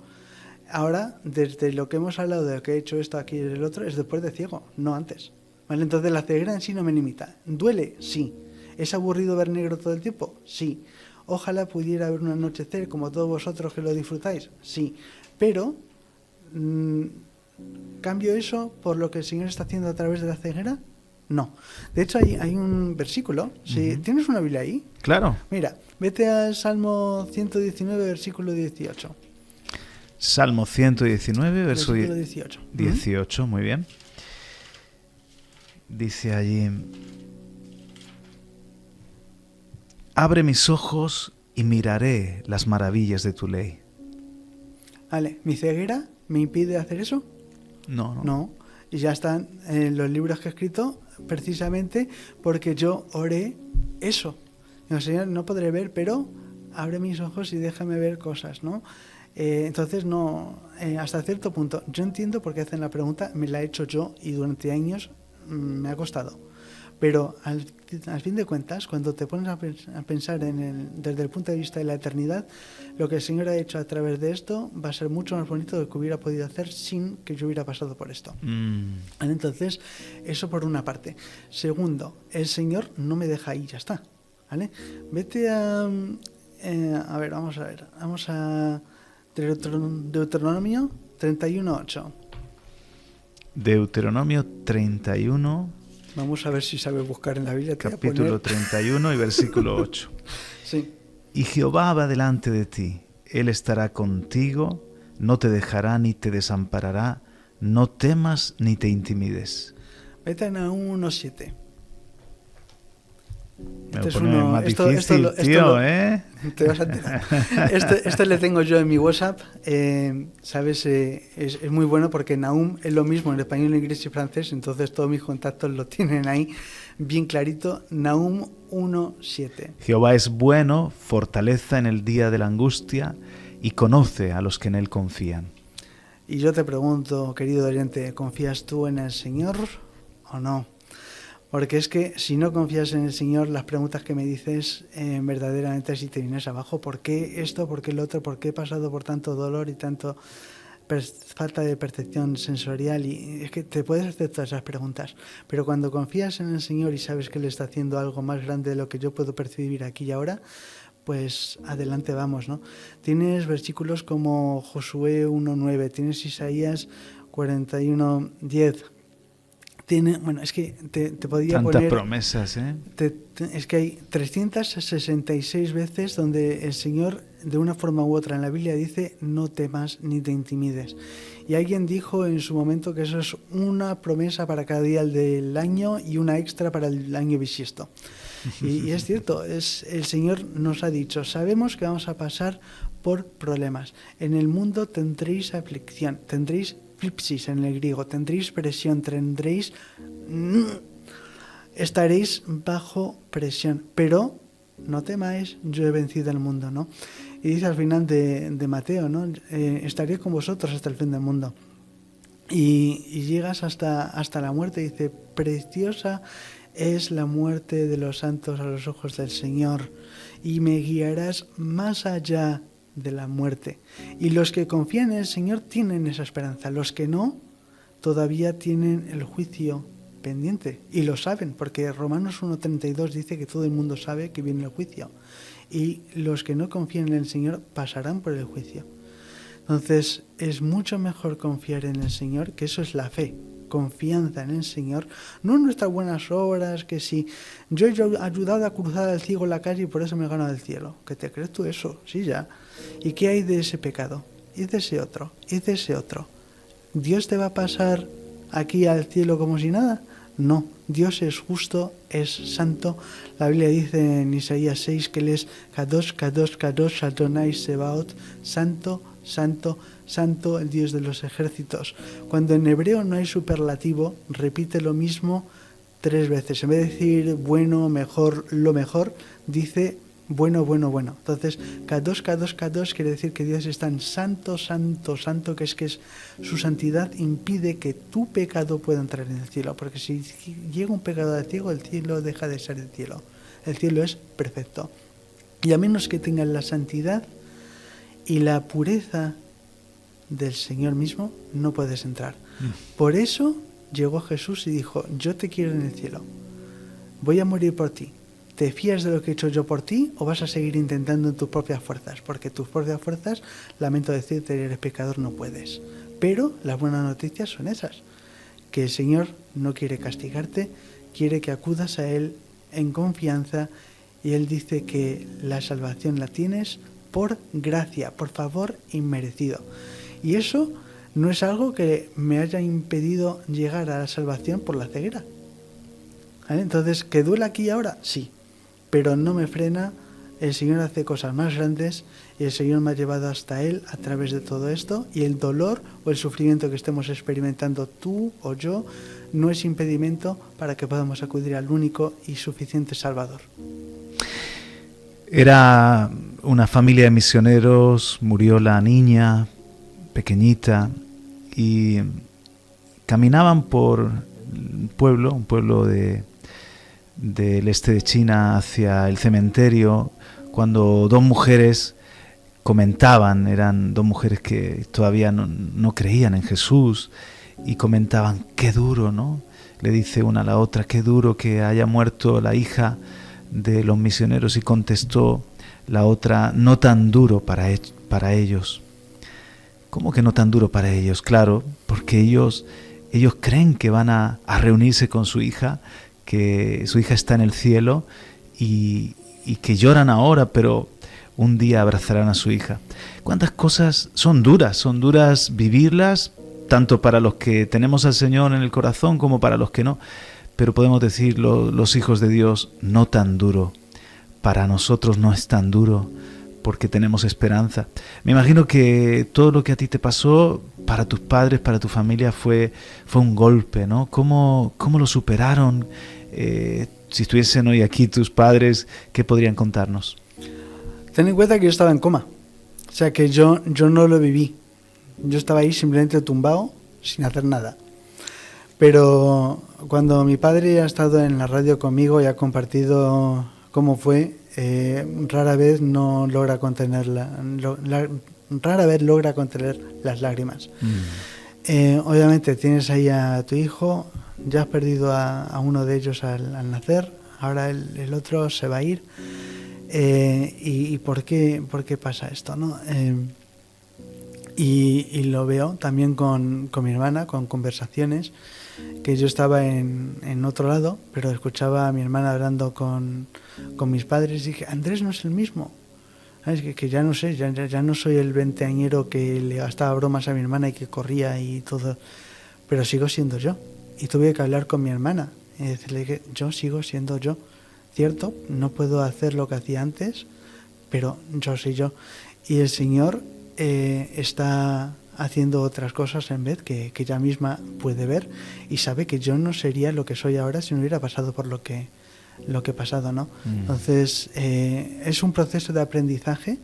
Ahora, desde lo que hemos hablado de lo que he hecho esto aquí y el otro, es después de ciego, no antes. ¿Vale? Entonces la ceguera en sí no me limita. ¿Duele? Sí. ¿Es aburrido ver negro todo el tiempo? Sí. Ojalá pudiera haber un anochecer como todos vosotros que lo disfrutáis. Sí. Pero, ¿cambio eso por lo que el Señor está haciendo a través de la ceguera? No. De hecho, hay un versículo. Si ¿tienes una Biblia ahí? Claro. Mira, vete al Salmo 119, versículo 18. Salmo 119, Versículo 18. 18, muy bien. Dice allí: abre mis ojos y miraré las maravillas de tu ley. Vale, ¿mi ceguera me impide hacer eso? No. No. Y ya están en los libros que he escrito precisamente porque yo oré eso. Digo, Señor, no podré ver, pero abre mis ojos y déjame ver cosas, ¿no? Entonces, no, hasta cierto punto. Yo entiendo por qué hacen la pregunta, me la he hecho yo y durante años me ha costado. Pero al fin de cuentas, cuando te pones a pensar desde el punto de vista de la eternidad, lo que el Señor ha hecho a través de esto va a ser mucho más bonito de lo que hubiera podido hacer sin que yo hubiera pasado por esto. Entonces, eso por una parte. Segundo, el Señor no me deja ahí, ya está. ¿Vale? Vete a ver, vamos a Deuteronomio 31:8. Deuteronomio 31, Vamos a ver si sabe buscar en la Biblia. capítulo 31 y versículo 8. Sí. Y Jehová va delante de ti, Él estará contigo, no te dejará ni te desamparará, no temas ni te intimides. Vete a Nahum 1:7. Me lo pone más difícil, Te vas a enterar. Este le tengo yo en mi WhatsApp. ¿Sabes? Es muy bueno porque Nahum es lo mismo en español, inglés y francés. Entonces todos mis contactos lo tienen ahí bien clarito. Nahum 1:7. Jehová es bueno, fortaleza en el día de la angustia y conoce a los que en Él confían. Y yo te pregunto, querido oyente, ¿confías tú en el Señor o no? Porque es que si no confías en el Señor, las preguntas que me dices, verdaderamente si te vienes abajo, ¿por qué esto? ¿Por qué lo otro? ¿Por qué he pasado por tanto dolor y tanto falta de percepción sensorial? Y es que te puedes hacer todas esas preguntas. Pero cuando confías en el Señor y sabes que Él está haciendo algo más grande de lo que yo puedo percibir aquí y ahora, pues adelante vamos, ¿no? Tienes versículos como Josué 1:9, tienes Isaías 41:10. Bueno, es que te podía tantas poner... promesas, ¿eh? Es que hay 366 veces donde el Señor, de una forma u otra en la Biblia, dice no temas ni te intimides. Y alguien dijo en su momento que eso es una promesa para cada día del año y una extra para el año bisiesto. Y es cierto, el Señor nos ha dicho, sabemos que vamos a pasar por problemas. En el mundo tendréis aflicción, tendréis flipsis en el griego, tendréis presión, estaréis bajo presión, pero no temáis, yo he vencido el mundo, ¿no? Y dice al final de Mateo, ¿no? Estaré con vosotros hasta el fin del mundo. Y llegas hasta la muerte, dice, preciosa es la muerte de los santos a los ojos del Señor, y me guiarás más allá de la muerte. Y los que confían en el Señor tienen esa esperanza. Los que no, todavía tienen el juicio pendiente. Y lo saben, porque Romanos 1:32 dice que todo el mundo sabe que viene el juicio. Y los que no confían en el Señor pasarán por el juicio. Entonces, es mucho mejor confiar en el Señor, que eso es la fe. Confianza en el Señor, no en nuestras buenas obras, que si yo he ayudado a cruzar al ciego en la calle y por eso me he ganado el cielo. ¿Que te crees tú eso? Sí, ya. ¿Y qué hay de ese pecado? ¿Y de ese otro? ¿Y de ese otro? ¿Dios te va a pasar aquí al cielo como si nada? No, Dios es justo, es santo. La Biblia dice en Isaías 6 que Él es Kadosh, Kadosh, Kadosh, Adonai Sebaot, santo, santo, santo, el Dios de los ejércitos. Cuando en hebreo no hay superlativo, repite lo mismo 3 veces. En vez de decir bueno, mejor, lo mejor, dice bueno, bueno, bueno. Entonces, Kadosh, Kadosh, Kadosh quiere decir que Dios es tan santo, santo, santo, que es su santidad impide que tu pecado pueda entrar en el cielo. Porque si llega un pecado al cielo, el cielo deja de ser el cielo. El cielo es perfecto. Y a menos que tengan la santidad y la pureza del Señor mismo, no puedes entrar. Por eso llegó Jesús y dijo, yo te quiero en el cielo. Voy a morir por ti. ¿Te fías de lo que he hecho yo por ti o vas a seguir intentando en tus propias fuerzas? Porque tus propias fuerzas, lamento decirte, eres pecador, no puedes. Pero las buenas noticias son esas, que el Señor no quiere castigarte, quiere que acudas a Él en confianza, y Él dice que la salvación la tienes por gracia, por favor inmerecido. Y eso no es algo que me haya impedido llegar a la salvación por la ceguera. ¿Vale? Entonces, ¿que duele aquí y ahora? Sí. Pero no me frena, el Señor hace cosas más grandes y el Señor me ha llevado hasta Él a través de todo esto, y el dolor o el sufrimiento que estemos experimentando tú o yo no es impedimento para que podamos acudir al único y suficiente Salvador. Era una familia de misioneros, murió la niña pequeñita y caminaban por un pueblo del este de China, hacia el cementerio, cuando dos mujeres comentaban, eran dos mujeres que todavía no creían en Jesús, y comentaban, qué duro, ¿no? Le dice una a la otra, qué duro que haya muerto la hija de los misioneros, y contestó la otra, no tan duro para ellos. ¿Cómo que no tan duro para ellos? Claro, porque ellos creen que van a reunirse con su hija, que su hija está en el cielo, y que lloran ahora, pero un día abrazarán a su hija. ¿Cuántas cosas son duras vivirlas, tanto para los que tenemos al Señor en el corazón como para los que no? Pero podemos decir, los hijos de Dios, no tan duro. Para nosotros no es tan duro, porque tenemos esperanza. Me imagino que todo lo que a ti te pasó, para tus padres, para tu familia, fue un golpe, ¿no? ¿Cómo lo superaron? Si estuviesen hoy aquí tus padres, ¿qué podrían contarnos? Ten en cuenta que yo estaba en coma. O sea que yo no lo viví. Yo estaba ahí simplemente tumbado, sin hacer nada. Pero cuando mi padre ha estado en la radio conmigo y ha compartido cómo fue, rara vez logra contener las lágrimas. Obviamente tienes ahí a tu hijo, ya has perdido a uno de ellos al nacer, ahora el otro se va a ir. ¿Y por qué pasa esto, no? Y lo veo también con mi hermana, con conversaciones, que yo estaba en otro lado, pero escuchaba a mi hermana hablando con mis padres, y dije, Andrés no es el mismo. ¿Sabes? Que ya no sé, ya no soy el veinteañero que le gastaba bromas a mi hermana y que corría y todo, pero sigo siendo yo. Y tuve que hablar con mi hermana y decirle que yo sigo siendo yo. Cierto, no puedo hacer lo que hacía antes, pero yo soy yo. Y el Señor está haciendo otras cosas en vez que ella misma puede ver, y sabe que yo no sería lo que soy ahora si no hubiera pasado por lo que he pasado, ¿no? Entonces, es un proceso de aprendizaje,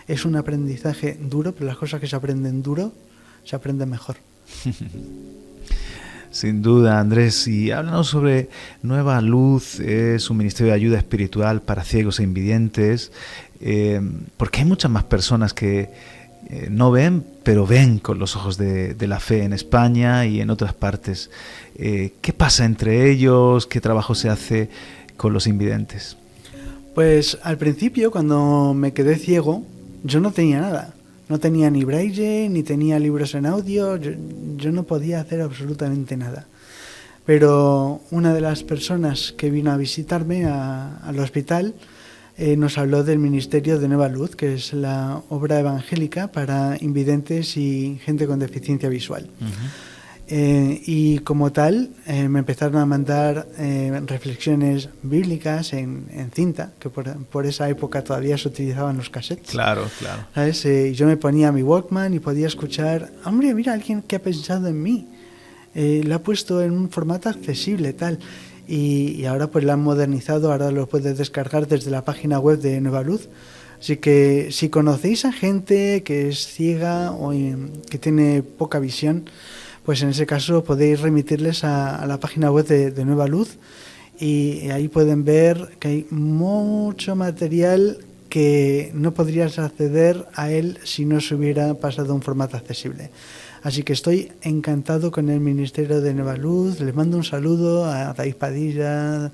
es un aprendizaje duro, pero las cosas que se aprenden duro se aprenden mejor. Sin duda, Andrés. Y háblanos sobre Nueva Luz, es un ministerio de ayuda espiritual para ciegos e invidentes, porque hay muchas más personas que no ven, pero ven con los ojos de la fe en España y en otras partes. ¿Qué pasa entre ellos? ¿Qué trabajo se hace con los invidentes? Pues al principio, cuando me quedé ciego, yo no tenía nada. No tenía ni braille, ni tenía libros en audio, yo no podía hacer absolutamente nada. Pero una de las personas que vino a visitarme al hospital nos habló del Ministerio de Nueva Luz, que es la obra evangélica para invidentes y gente con deficiencia visual. Y como tal, me empezaron a mandar reflexiones bíblicas en cinta, que por esa época todavía se utilizaban los cassettes. Claro. ¿Sabes? Y yo me ponía mi Walkman y podía escuchar, hombre, mira, alguien que ha pensado en mí. Lo ha puesto en un formato accesible, tal. y ahora pues la han modernizado, ahora lo puedes descargar desde la página web de Nueva Luz. Así que si conocéis a gente que es ciega o que tiene poca visión, pues en ese caso podéis remitirles a la página web de Nueva Luz, y ahí pueden ver que hay mucho material que no podrías acceder a él si no se hubiera pasado a un formato accesible. Así que estoy encantado con el Ministerio de Nueva Luz. Les mando un saludo a David Padilla,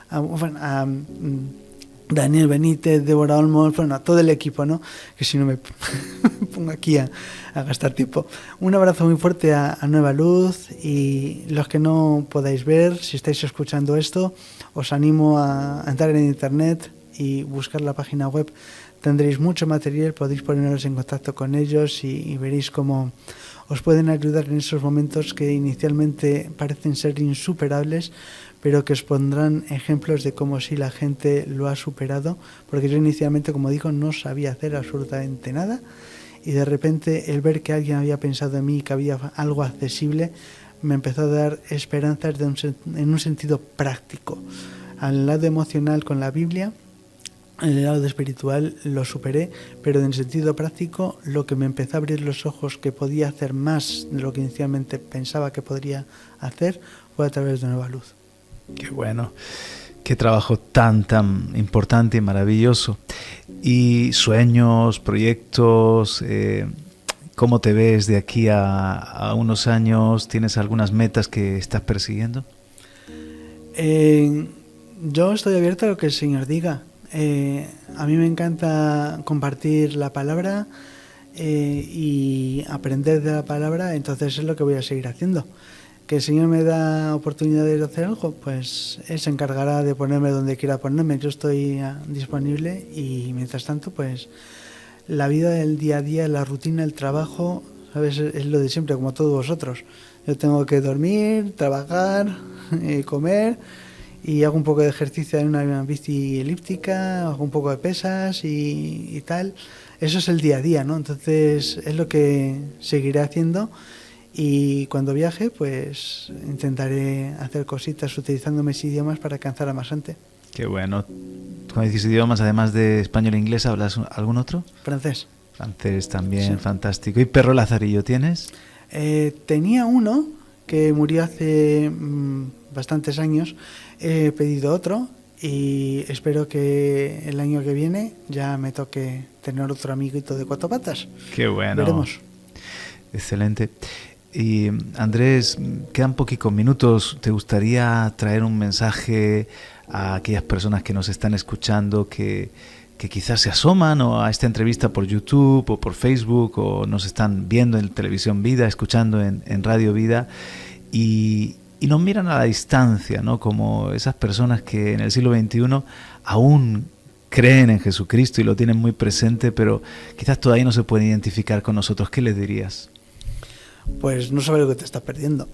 a Daniel Benítez, Débora Olmos, bueno, a todo el equipo, ¿no? Que si no me pongo aquí a gastar tiempo. Un abrazo muy fuerte a Nueva Luz, y los que no podáis ver, si estáis escuchando esto, os animo a entrar en internet y buscar la página web. Tendréis mucho material, podéis poneros en contacto con ellos y veréis cómo os pueden ayudar en esos momentos que inicialmente parecen ser insuperables, pero que os pondrán ejemplos de cómo sí la gente lo ha superado, porque yo inicialmente, como digo, no sabía hacer absolutamente nada, y de repente el ver que alguien había pensado en mí, que había algo accesible, me empezó a dar esperanzas en un sentido práctico. Al lado emocional con la Biblia, el lado espiritual lo superé, pero en sentido práctico lo que me empezó a abrir los ojos que podía hacer más de lo que inicialmente pensaba que podría hacer fue a través de Nueva Luz. Qué bueno, qué trabajo tan importante y maravilloso. Y sueños, proyectos, ¿cómo te ves de aquí a unos años? ¿Tienes algunas metas que estás persiguiendo? Yo estoy abierto a lo que el Señor diga. A mí me encanta compartir la palabra y aprender de la palabra, entonces es lo que voy a seguir haciendo. Que el Señor me da oportunidades de hacer algo, pues Él se encargará de ponerme donde quiera ponerme. Yo estoy disponible, y mientras tanto, pues la vida del día a día, la rutina, el trabajo, ¿sabes? Es lo de siempre, como todos vosotros. Yo tengo que dormir, trabajar, comer, y hago un poco de ejercicio en una bici elíptica, hago un poco de pesas y tal. Eso es el día a día, ¿no? Entonces es lo que seguiré haciendo, y cuando viaje pues intentaré hacer cositas utilizando mis idiomas para alcanzar a más gente. Qué bueno. Cuando dices idiomas, además de español e inglés, ¿hablas algún otro? Francés. Francés también, sí. Fantástico. ¿Y perro lazarillo tienes? Tenía uno que murió hace bastantes años. He pedido otro y espero que el año que viene ya me toque tener otro amiguito de 4 patas. Qué bueno. Veremos. Excelente. Y Andrés, quedan poquitos minutos. ¿Te gustaría traer un mensaje a aquellas personas que nos están escuchando, que quizás se asoman o a esta entrevista por YouTube o por Facebook, o nos están viendo en Televisión Vida, escuchando en Radio Vida, y nos miran a la distancia, ¿no? Como esas personas que en el siglo XXI aún creen en Jesucristo y lo tienen muy presente, pero quizás todavía no se pueden identificar con nosotros? ¿Qué les dirías? Pues no sabes lo que te estás perdiendo.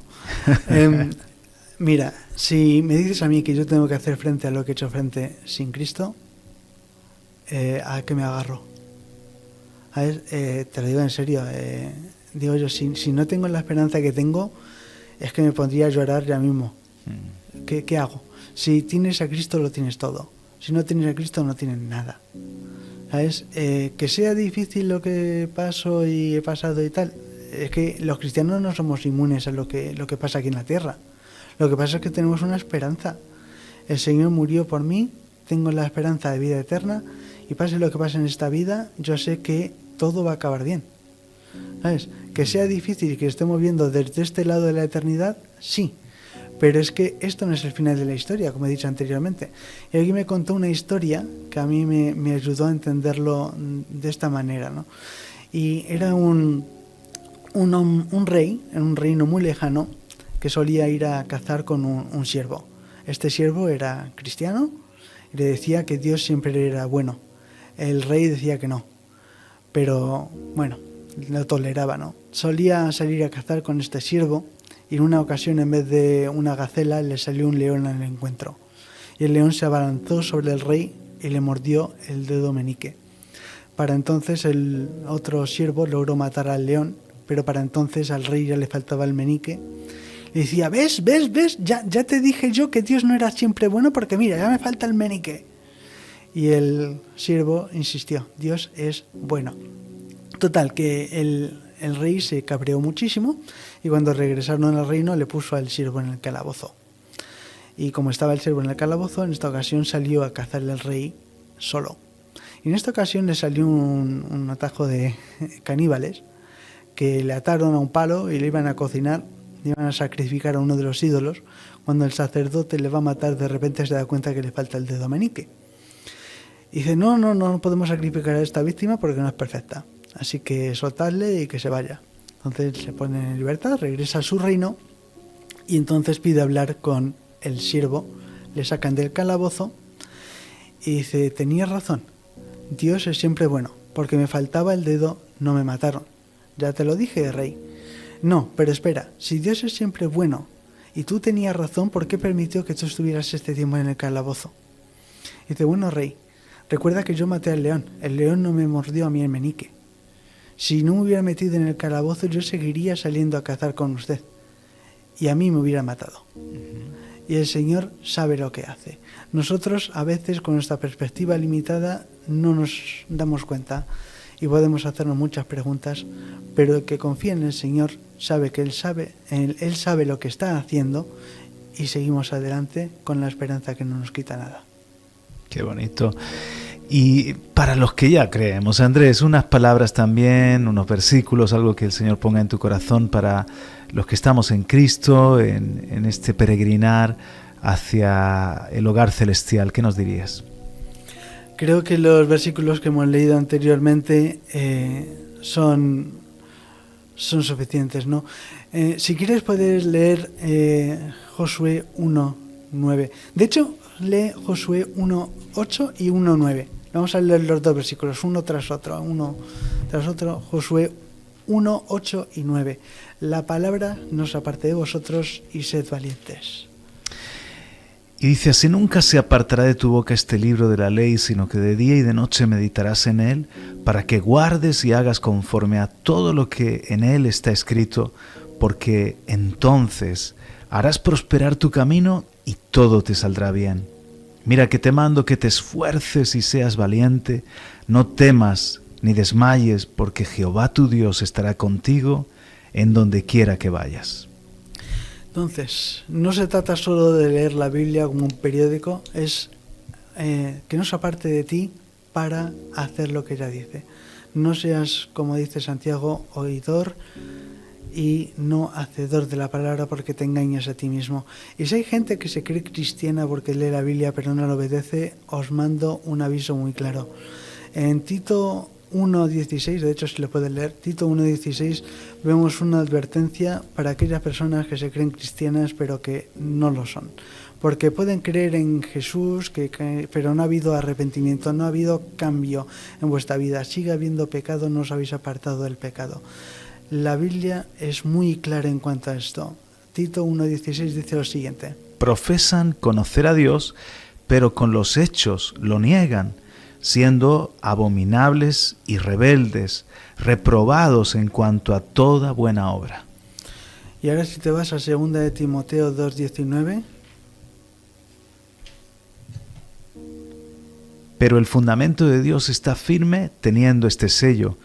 Mira, si me dices a mí que yo tengo que hacer frente a lo que he hecho frente sin Cristo, ¿a qué me agarro? Te lo digo en serio. Digo yo, si no tengo la esperanza que tengo, es que me pondría a llorar ya mismo. ¿Qué hago? Si tienes a Cristo, lo tienes todo. Si no tienes a Cristo, no tienes nada. ¿Sabes? Que sea difícil lo que paso y he pasado y tal, es que los cristianos no somos inmunes a lo que pasa aquí en la tierra. Lo que pasa es que tenemos una esperanza. El Señor murió por mí, tengo la esperanza de vida eterna, y pase lo que pase en esta vida, yo sé que todo va a acabar bien. ¿Sabes? Que sea difícil y que estemos viendo desde este lado de la eternidad, sí. Pero es que esto no es el final de la historia, como he dicho anteriormente. Y alguien me contó una historia que a mí me ayudó a entenderlo de esta manera, ¿no? Y era un rey, en un reino muy lejano, que solía ir a cazar con un siervo. Este siervo era cristiano y le decía que Dios siempre era bueno. El rey decía que no, pero bueno, lo toleraba, ¿no? Solía salir a cazar con este siervo, y en una ocasión, en vez de una gacela, le salió un león al encuentro. Y el león se abalanzó sobre el rey y le mordió el dedo meñique. Para entonces el otro siervo logró matar al león, pero para entonces al rey ya le faltaba el meñique. Y decía, ¿ves? Ya te dije yo que Dios no era siempre bueno porque mira, ya me falta el menique. Y el siervo insistió, Dios es bueno. Total, que el rey se cabreó muchísimo y cuando regresaron al reino le puso al siervo en el calabozo. Y como estaba el siervo en el calabozo, en esta ocasión salió a cazar el rey solo. Y en esta ocasión le salió un atajo de caníbales que le ataron a un palo y le iban a cocinar, le iban a sacrificar a uno de los ídolos. Cuando el sacerdote le va a matar, de repente se da cuenta que le falta el dedo meñique. Y dice, no podemos sacrificar a esta víctima porque no es perfecta. Así que soltadle y que se vaya. Entonces se pone en libertad, regresa a su reino y entonces pide hablar con el siervo. Le sacan del calabozo y dice, tenías razón, Dios es siempre bueno, porque me faltaba el dedo, no me mataron. Ya te lo dije, rey. No, pero espera, si Dios es siempre bueno y tú tenías razón, ¿por qué permitió que tú estuvieras este tiempo en el calabozo? Y dice, bueno, rey, recuerda que yo maté al león. El león no me mordió a mí el meñique. Si no me hubiera metido en el calabozo, yo seguiría saliendo a cazar con usted. Y a mí me hubiera matado. Y el Señor sabe lo que hace. Nosotros, a veces, con nuestra perspectiva limitada, no nos damos cuenta y podemos hacernos muchas preguntas, pero el que confía en el Señor sabe que Él sabe lo que está haciendo y seguimos adelante con la esperanza que no nos quita nada. Qué bonito. Y para los que ya creemos, Andrés, unas palabras también, unos versículos, algo que el Señor ponga en tu corazón para los que estamos en Cristo, en este peregrinar hacia el hogar celestial. ¿Qué nos dirías? Creo que los versículos que hemos leído anteriormente son suficientes, ¿no? Si quieres puedes leer Josué 1:9. De hecho, lee Josué 1:8 y 1:9. Vamos a leer los dos versículos, uno tras otro, Josué 1, 8 y 9. La palabra no se aparte de vosotros y sed valientes. Y dice, así nunca se apartará de tu boca este libro de la ley, sino que de día y de noche meditarás en él, para que guardes y hagas conforme a todo lo que en él está escrito, porque entonces harás prosperar tu camino y todo te saldrá bien. Mira que te mando que te esfuerces y seas valiente, no temas ni desmayes, porque Jehová tu Dios estará contigo en donde quiera que vayas. Entonces, no se trata solo de leer la Biblia como un periódico, es que no se aparte de ti para hacer lo que ella dice. No seas, como dice Santiago, oidor y no hacedor de la palabra, porque te engañas a ti mismo. Y si hay gente que se cree cristiana porque lee la Biblia pero no la obedece, os mando un aviso muy claro. En Tito 1:16, de hecho si lo puedes leer, Tito 1:16, vemos una advertencia para aquellas personas que se creen cristianas pero que no lo son. Porque pueden creer en Jesús, pero no ha habido arrepentimiento, no ha habido cambio en vuestra vida. Sigue habiendo pecado, no os habéis apartado del pecado. La Biblia es muy clara en cuanto a esto. Tito 1:16 dice lo siguiente. Profesan conocer a Dios, pero con los hechos lo niegan, siendo abominables y rebeldes, reprobados en cuanto a toda buena obra. Y ahora si te vas a 2 de Timoteo 2:19. Pero el fundamento de Dios está firme teniendo este sello.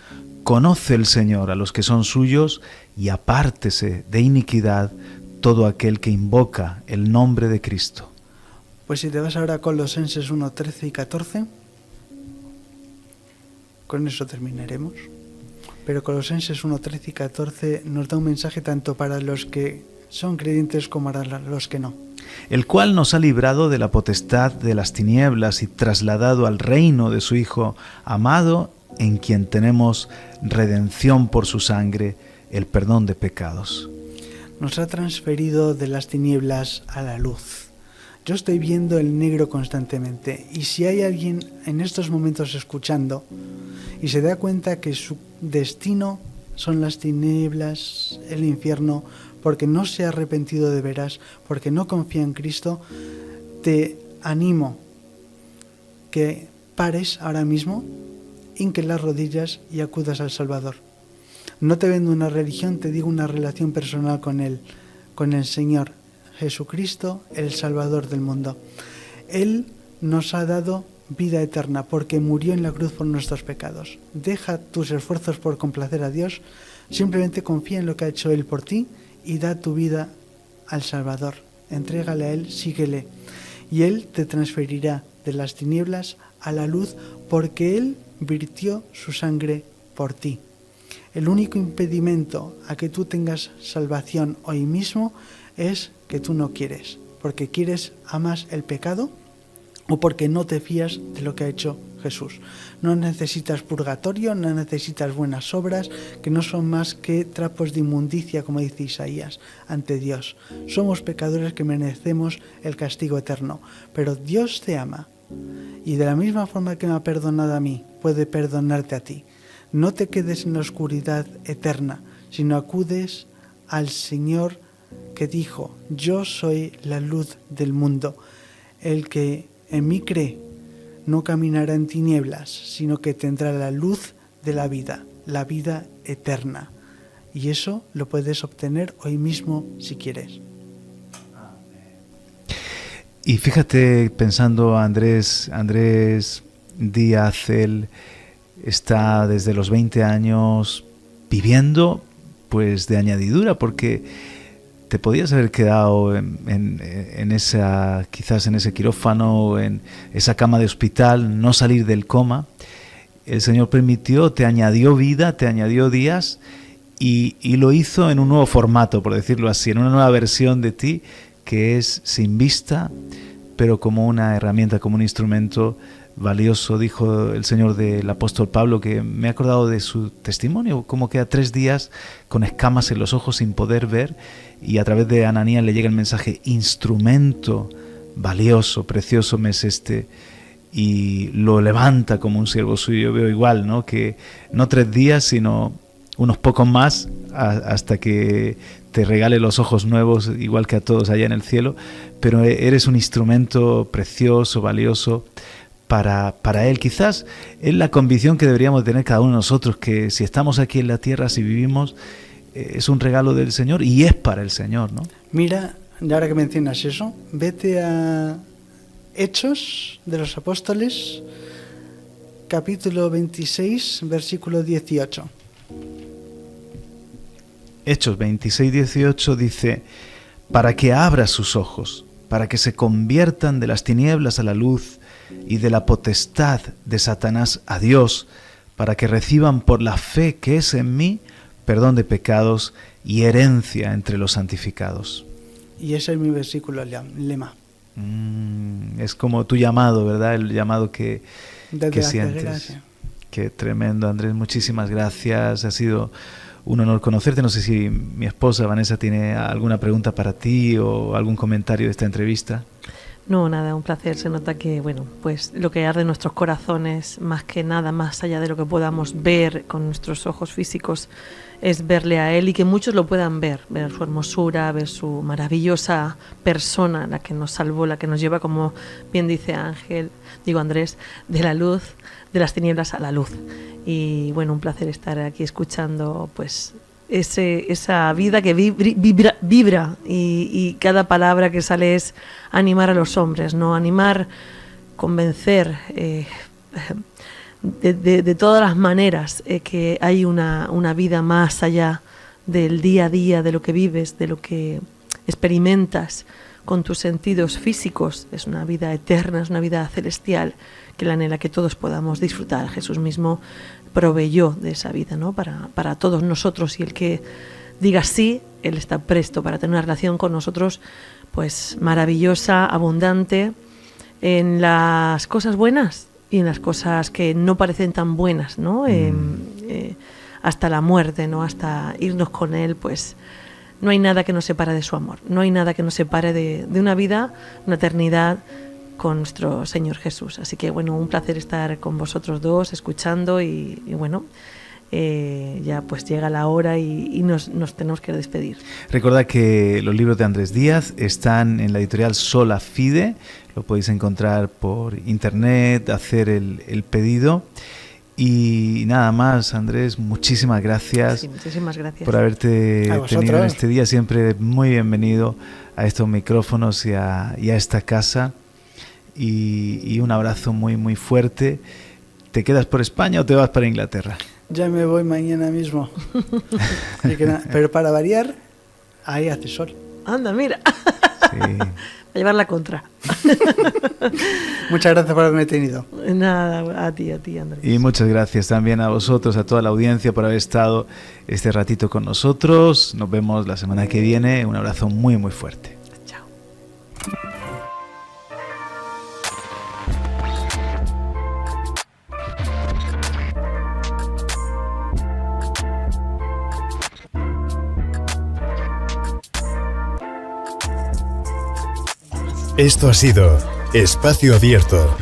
Conoce el Señor a los que son suyos y apártese de iniquidad todo aquel que invoca el nombre de Cristo. Pues si te vas ahora a Colosenses 1:13 y 14, con eso terminaremos. Pero Colosenses 1:13 y 14 nos da un mensaje tanto para los que son creyentes como para los que no. El cual nos ha librado de la potestad de las tinieblas y trasladado al reino de su Hijo amado, en quien tenemos redención por su sangre, el perdón de pecados. Nos ha transferido de las tinieblas a la luz. Yo estoy viendo el negro constantemente, y si hay alguien en estos momentos escuchando y se da cuenta que su destino son las tinieblas, el infierno, porque no se ha arrepentido de veras, porque no confía en Cristo, te animo que pares ahora mismo, hinques las rodillas y acudas al Salvador. No te vendo una religión, te digo una relación personal con Él. con el Señor Jesucristo, el Salvador del mundo. Él nos ha dado vida eterna porque murió en la cruz por nuestros pecados. Deja tus esfuerzos por complacer a Dios, simplemente confía en lo que ha hecho Él por ti y da tu vida al Salvador. Entrégale a Él, síguele y Él te transferirá de las tinieblas a la luz porque Él virtió su sangre por ti. El único impedimento a que tú tengas salvación hoy mismo es que tú no quieres, porque amas el pecado o porque no te fías de lo que ha hecho Jesús. No necesitas purgatorio, no necesitas buenas obras, que no son más que trapos de inmundicia, como dice Isaías, ante Dios. Somos pecadores que merecemos el castigo eterno, pero Dios te ama y de la misma forma que me ha perdonado a mí, puede perdonarte a ti. No te quedes en la oscuridad eterna, sino acudes al Señor que dijo: yo soy la luz del mundo. El que en mí cree no caminará en tinieblas, sino que tendrá la luz de la vida eterna. Y eso lo puedes obtener hoy mismo si quieres. Y fíjate, pensando Andrés Díaz, él está desde los 20 años viviendo pues de añadidura, porque te podías haber quedado en esa, quizás en ese quirófano, en esa cama de hospital, no salir del coma. El Señor permitió, te añadió vida, te añadió días y lo hizo en un nuevo formato, por decirlo así, en una nueva versión de ti que es sin vista, pero como una herramienta, como un instrumento valioso. Dijo el Señor del apóstol Pablo, que me he acordado de su testimonio, como que a 3 días con escamas en los ojos sin poder ver, y a través de Ananías le llega el mensaje: instrumento valioso, precioso me es este, y lo levanta como un siervo suyo. Yo veo igual, ¿no? Que no 3 días, sino unos pocos más, hasta que te regale los ojos nuevos, igual que a todos allá en el cielo, pero eres un instrumento precioso, valioso para Él. Quizás es la convicción que deberíamos tener cada uno de nosotros, que si estamos aquí en la tierra, si vivimos, es un regalo del Señor y es para el Señor, ¿no? Mira, ahora que mencionas eso, vete a Hechos de los Apóstoles, capítulo 26, versículo 18. Hechos 26, 18 dice: para que abra sus ojos, para que se conviertan de las tinieblas a la luz y de la potestad de Satanás a Dios, para que reciban por la fe que es en mí perdón de pecados y herencia entre los santificados. Y ese es mi versículo lema. Es como tu llamado, ¿verdad? El llamado que sientes. Gracias. Qué tremendo, Andrés. Muchísimas gracias. Ha sido un honor conocerte. No sé si mi esposa Vanessa tiene alguna pregunta para ti o algún comentario de esta entrevista. No, nada, un placer. Se nota que, bueno, pues lo que arde en nuestros corazones, más que nada, más allá de lo que podamos ver con nuestros ojos físicos, es verle a Él y que muchos lo puedan ver su hermosura, ver su maravillosa persona, la que nos salvó, la que nos lleva, como bien dice Andrés, de la luz, de las tinieblas a la luz. Y bueno, un placer estar aquí escuchando pues esa vida que vibra y cada palabra que sale es animar a los hombres, no animar, convencer de todas las maneras que hay una vida más allá del día a día, de lo que vives, de lo que experimentas con tus sentidos físicos. Es una vida eterna, es una vida celestial que la anhela que todos podamos disfrutar. Jesús mismo proveyó de esa vida, ¿no? para todos nosotros, y el que diga sí, Él está presto para tener una relación con nosotros pues maravillosa, abundante, en las cosas buenas y en las cosas que no parecen tan buenas, ¿no? Hasta la muerte, ¿no? Hasta irnos con Él, pues no hay nada que nos separe de su amor, no hay nada que nos separe de una vida, una eternidad con nuestro Señor Jesús. Así que bueno, un placer estar con vosotros dos, escuchando y bueno, ya pues llega la hora y nos tenemos que despedir. Recordad que los libros de Andrés Díaz están en la editorial Sola Fide, lo podéis encontrar por internet, hacer el pedido. Y nada más, Andrés, muchísimas gracias, Sí, muchísimas gracias. por haberte A vosotros. tenido en este día. Siempre muy bienvenido a estos micrófonos y a esta casa. Y un abrazo muy, muy fuerte. ¿Te quedas por España o te vas para Inglaterra? Ya me voy mañana mismo. Así que nada, pero para variar, ahí hace sol. Anda, mira. Sí. A llevar la contra. Muchas gracias por haberme tenido. Nada, a ti, Andrés. Y muchas gracias también a vosotros, a toda la audiencia, por haber estado este ratito con nosotros. Nos vemos la semana que viene. Un abrazo muy, muy fuerte. Chao. Esto ha sido Espacio Abierto.